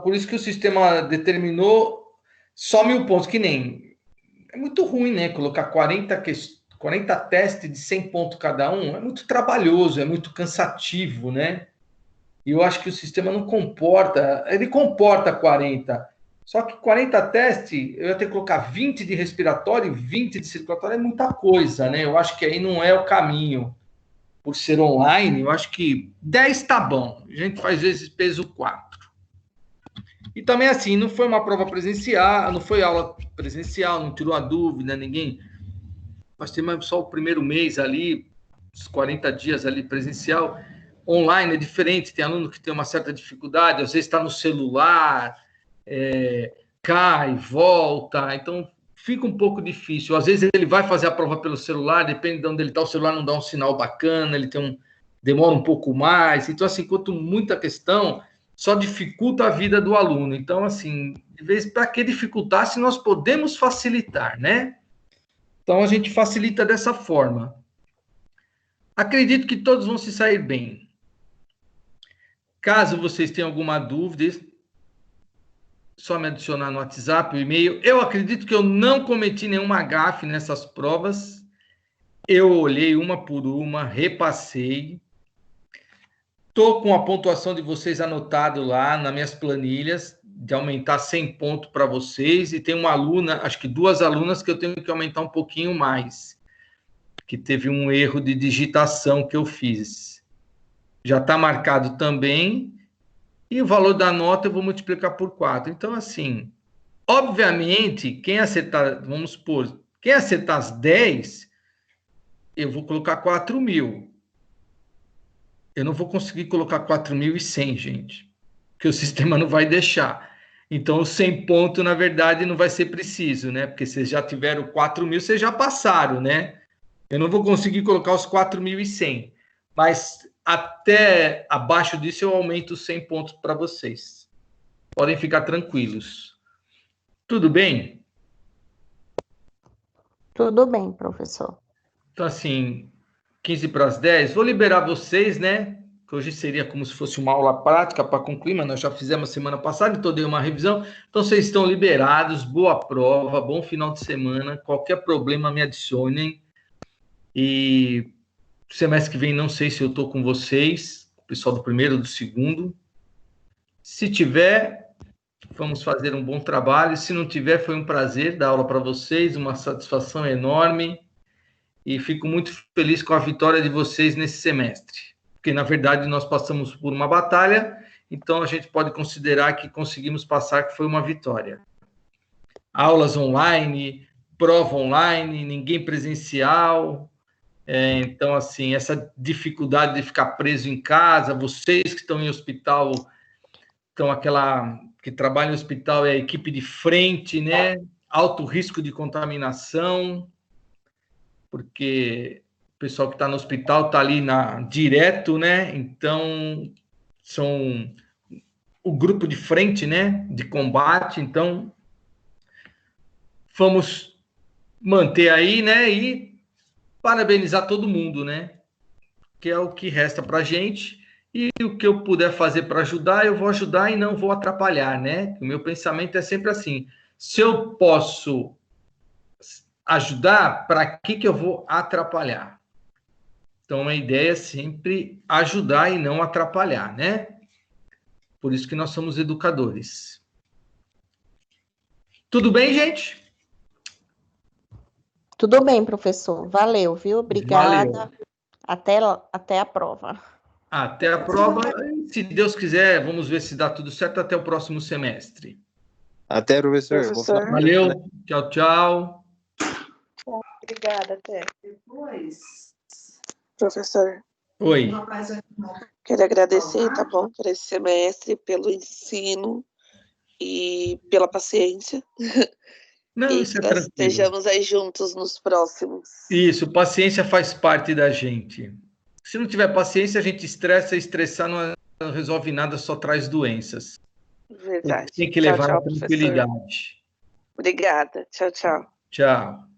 Speaker 1: por isso que o sistema determinou só 1.000 pontos, que nem... É muito ruim, né? Colocar 40 testes de 100 pontos cada um, é muito trabalhoso, é muito cansativo, né? E eu acho que o sistema não comporta, ele comporta 40, só que 40 testes, eu ia ter que colocar 20 de respiratório e 20 de circulatório, é muita coisa, né? Eu acho que aí não é o caminho. Por ser online, eu acho que 10 tá bom. A gente faz vezes peso 4. E também assim, não foi uma prova presencial, não foi aula presencial, não tirou a dúvida, ninguém... Nós temos só o primeiro mês ali, os 40 dias ali presencial. Online é diferente, tem aluno que tem uma certa dificuldade, às vezes está no celular, cai, volta, então fica um pouco difícil. Às vezes ele vai fazer a prova pelo celular, depende de onde ele está, o celular não dá um sinal bacana, ele demora um pouco mais. Então, assim, quanto muita questão, só dificulta a vida do aluno. Então, assim, de vez para que dificultar se nós podemos facilitar, né? Então, a gente facilita dessa forma. Acredito que todos vão se sair bem. Caso vocês tenham alguma dúvida, só me adicionar no WhatsApp, o e-mail. Eu acredito que eu não cometi nenhuma gafe nessas provas. Eu olhei uma por uma, repassei. Estou com a pontuação de vocês anotado lá nas minhas planilhas, de aumentar 100 pontos para vocês. E tem uma aluna, acho que 2 alunas, que eu tenho que aumentar um pouquinho mais, que teve um erro de digitação que eu fiz. Já está marcado também. E o valor da nota eu vou multiplicar por 4. Então, assim, obviamente, quem acertar, vamos supor, quem acertar as 10, eu vou colocar 4.000. Eu não vou conseguir colocar 4.100, gente, porque o sistema não vai deixar. Então, os 100 pontos, na verdade, não vai ser preciso, né? Porque vocês já tiveram 4.000, vocês já passaram, né? Eu não vou conseguir colocar os 4.100, mas até abaixo disso eu aumento 100 pontos para vocês. Podem ficar tranquilos. Tudo bem?
Speaker 6: Tudo bem, professor.
Speaker 1: Então, assim, 15 para as 10, vou liberar vocês, né? Que hoje seria como se fosse uma aula prática para concluir, mas nós já fizemos semana passada, então dei uma revisão. Então, vocês estão liberados, boa prova, bom final de semana. Qualquer problema, me adicionem. E semestre que vem, não sei se eu estou com vocês, o pessoal do primeiro, do segundo. Se tiver, vamos fazer um bom trabalho. Se não tiver, foi um prazer dar aula para vocês, uma satisfação enorme. E fico muito feliz com a vitória de vocês nesse semestre. Porque, na verdade, nós passamos por uma batalha, então a gente pode considerar que conseguimos passar, que foi uma vitória. Aulas online, prova online, ninguém presencial. Então, assim, essa dificuldade de ficar preso em casa, vocês que estão em hospital, então aquela que trabalha em hospital é a equipe de frente, né? Alto risco de contaminação, porque o pessoal que está no hospital está ali direto, né? Então, são o grupo de frente, né? De combate. Então, vamos manter aí, né? E parabenizar todo mundo, né? Que é o que resta para a gente. E o que eu puder fazer para ajudar, eu vou ajudar e não vou atrapalhar, né? O meu pensamento é sempre assim: se eu posso ajudar, para que eu vou atrapalhar? Então, a ideia é sempre ajudar e não atrapalhar, né? Por isso que nós somos educadores. Tudo bem, gente?
Speaker 6: Tudo bem, professor. Valeu, viu? Obrigada.
Speaker 1: Valeu.
Speaker 6: Até a prova.
Speaker 1: Até a prova. Se Deus quiser, vamos ver se dá tudo certo até o próximo semestre.
Speaker 3: Até, professor.
Speaker 7: Professor.
Speaker 1: Valeu. Tchau, tchau.
Speaker 7: Obrigada, até. Professor.
Speaker 1: Oi.
Speaker 7: Quero agradecer, tá bom, por esse semestre, pelo ensino e pela paciência.
Speaker 1: Não,
Speaker 7: E
Speaker 1: isso
Speaker 7: que
Speaker 1: é
Speaker 7: nós
Speaker 1: tranquilo.
Speaker 7: estejamos aí juntos nos próximos.
Speaker 1: Isso, paciência faz parte da gente. Se não tiver paciência, a gente estressa, e estressar não resolve nada, só traz doenças.
Speaker 7: Verdade.
Speaker 1: Tem que
Speaker 7: Tchau,
Speaker 1: levar
Speaker 7: tchau,
Speaker 1: na
Speaker 7: professor.
Speaker 1: tranquilidade.
Speaker 7: Obrigada. Tchau, tchau.
Speaker 1: Tchau.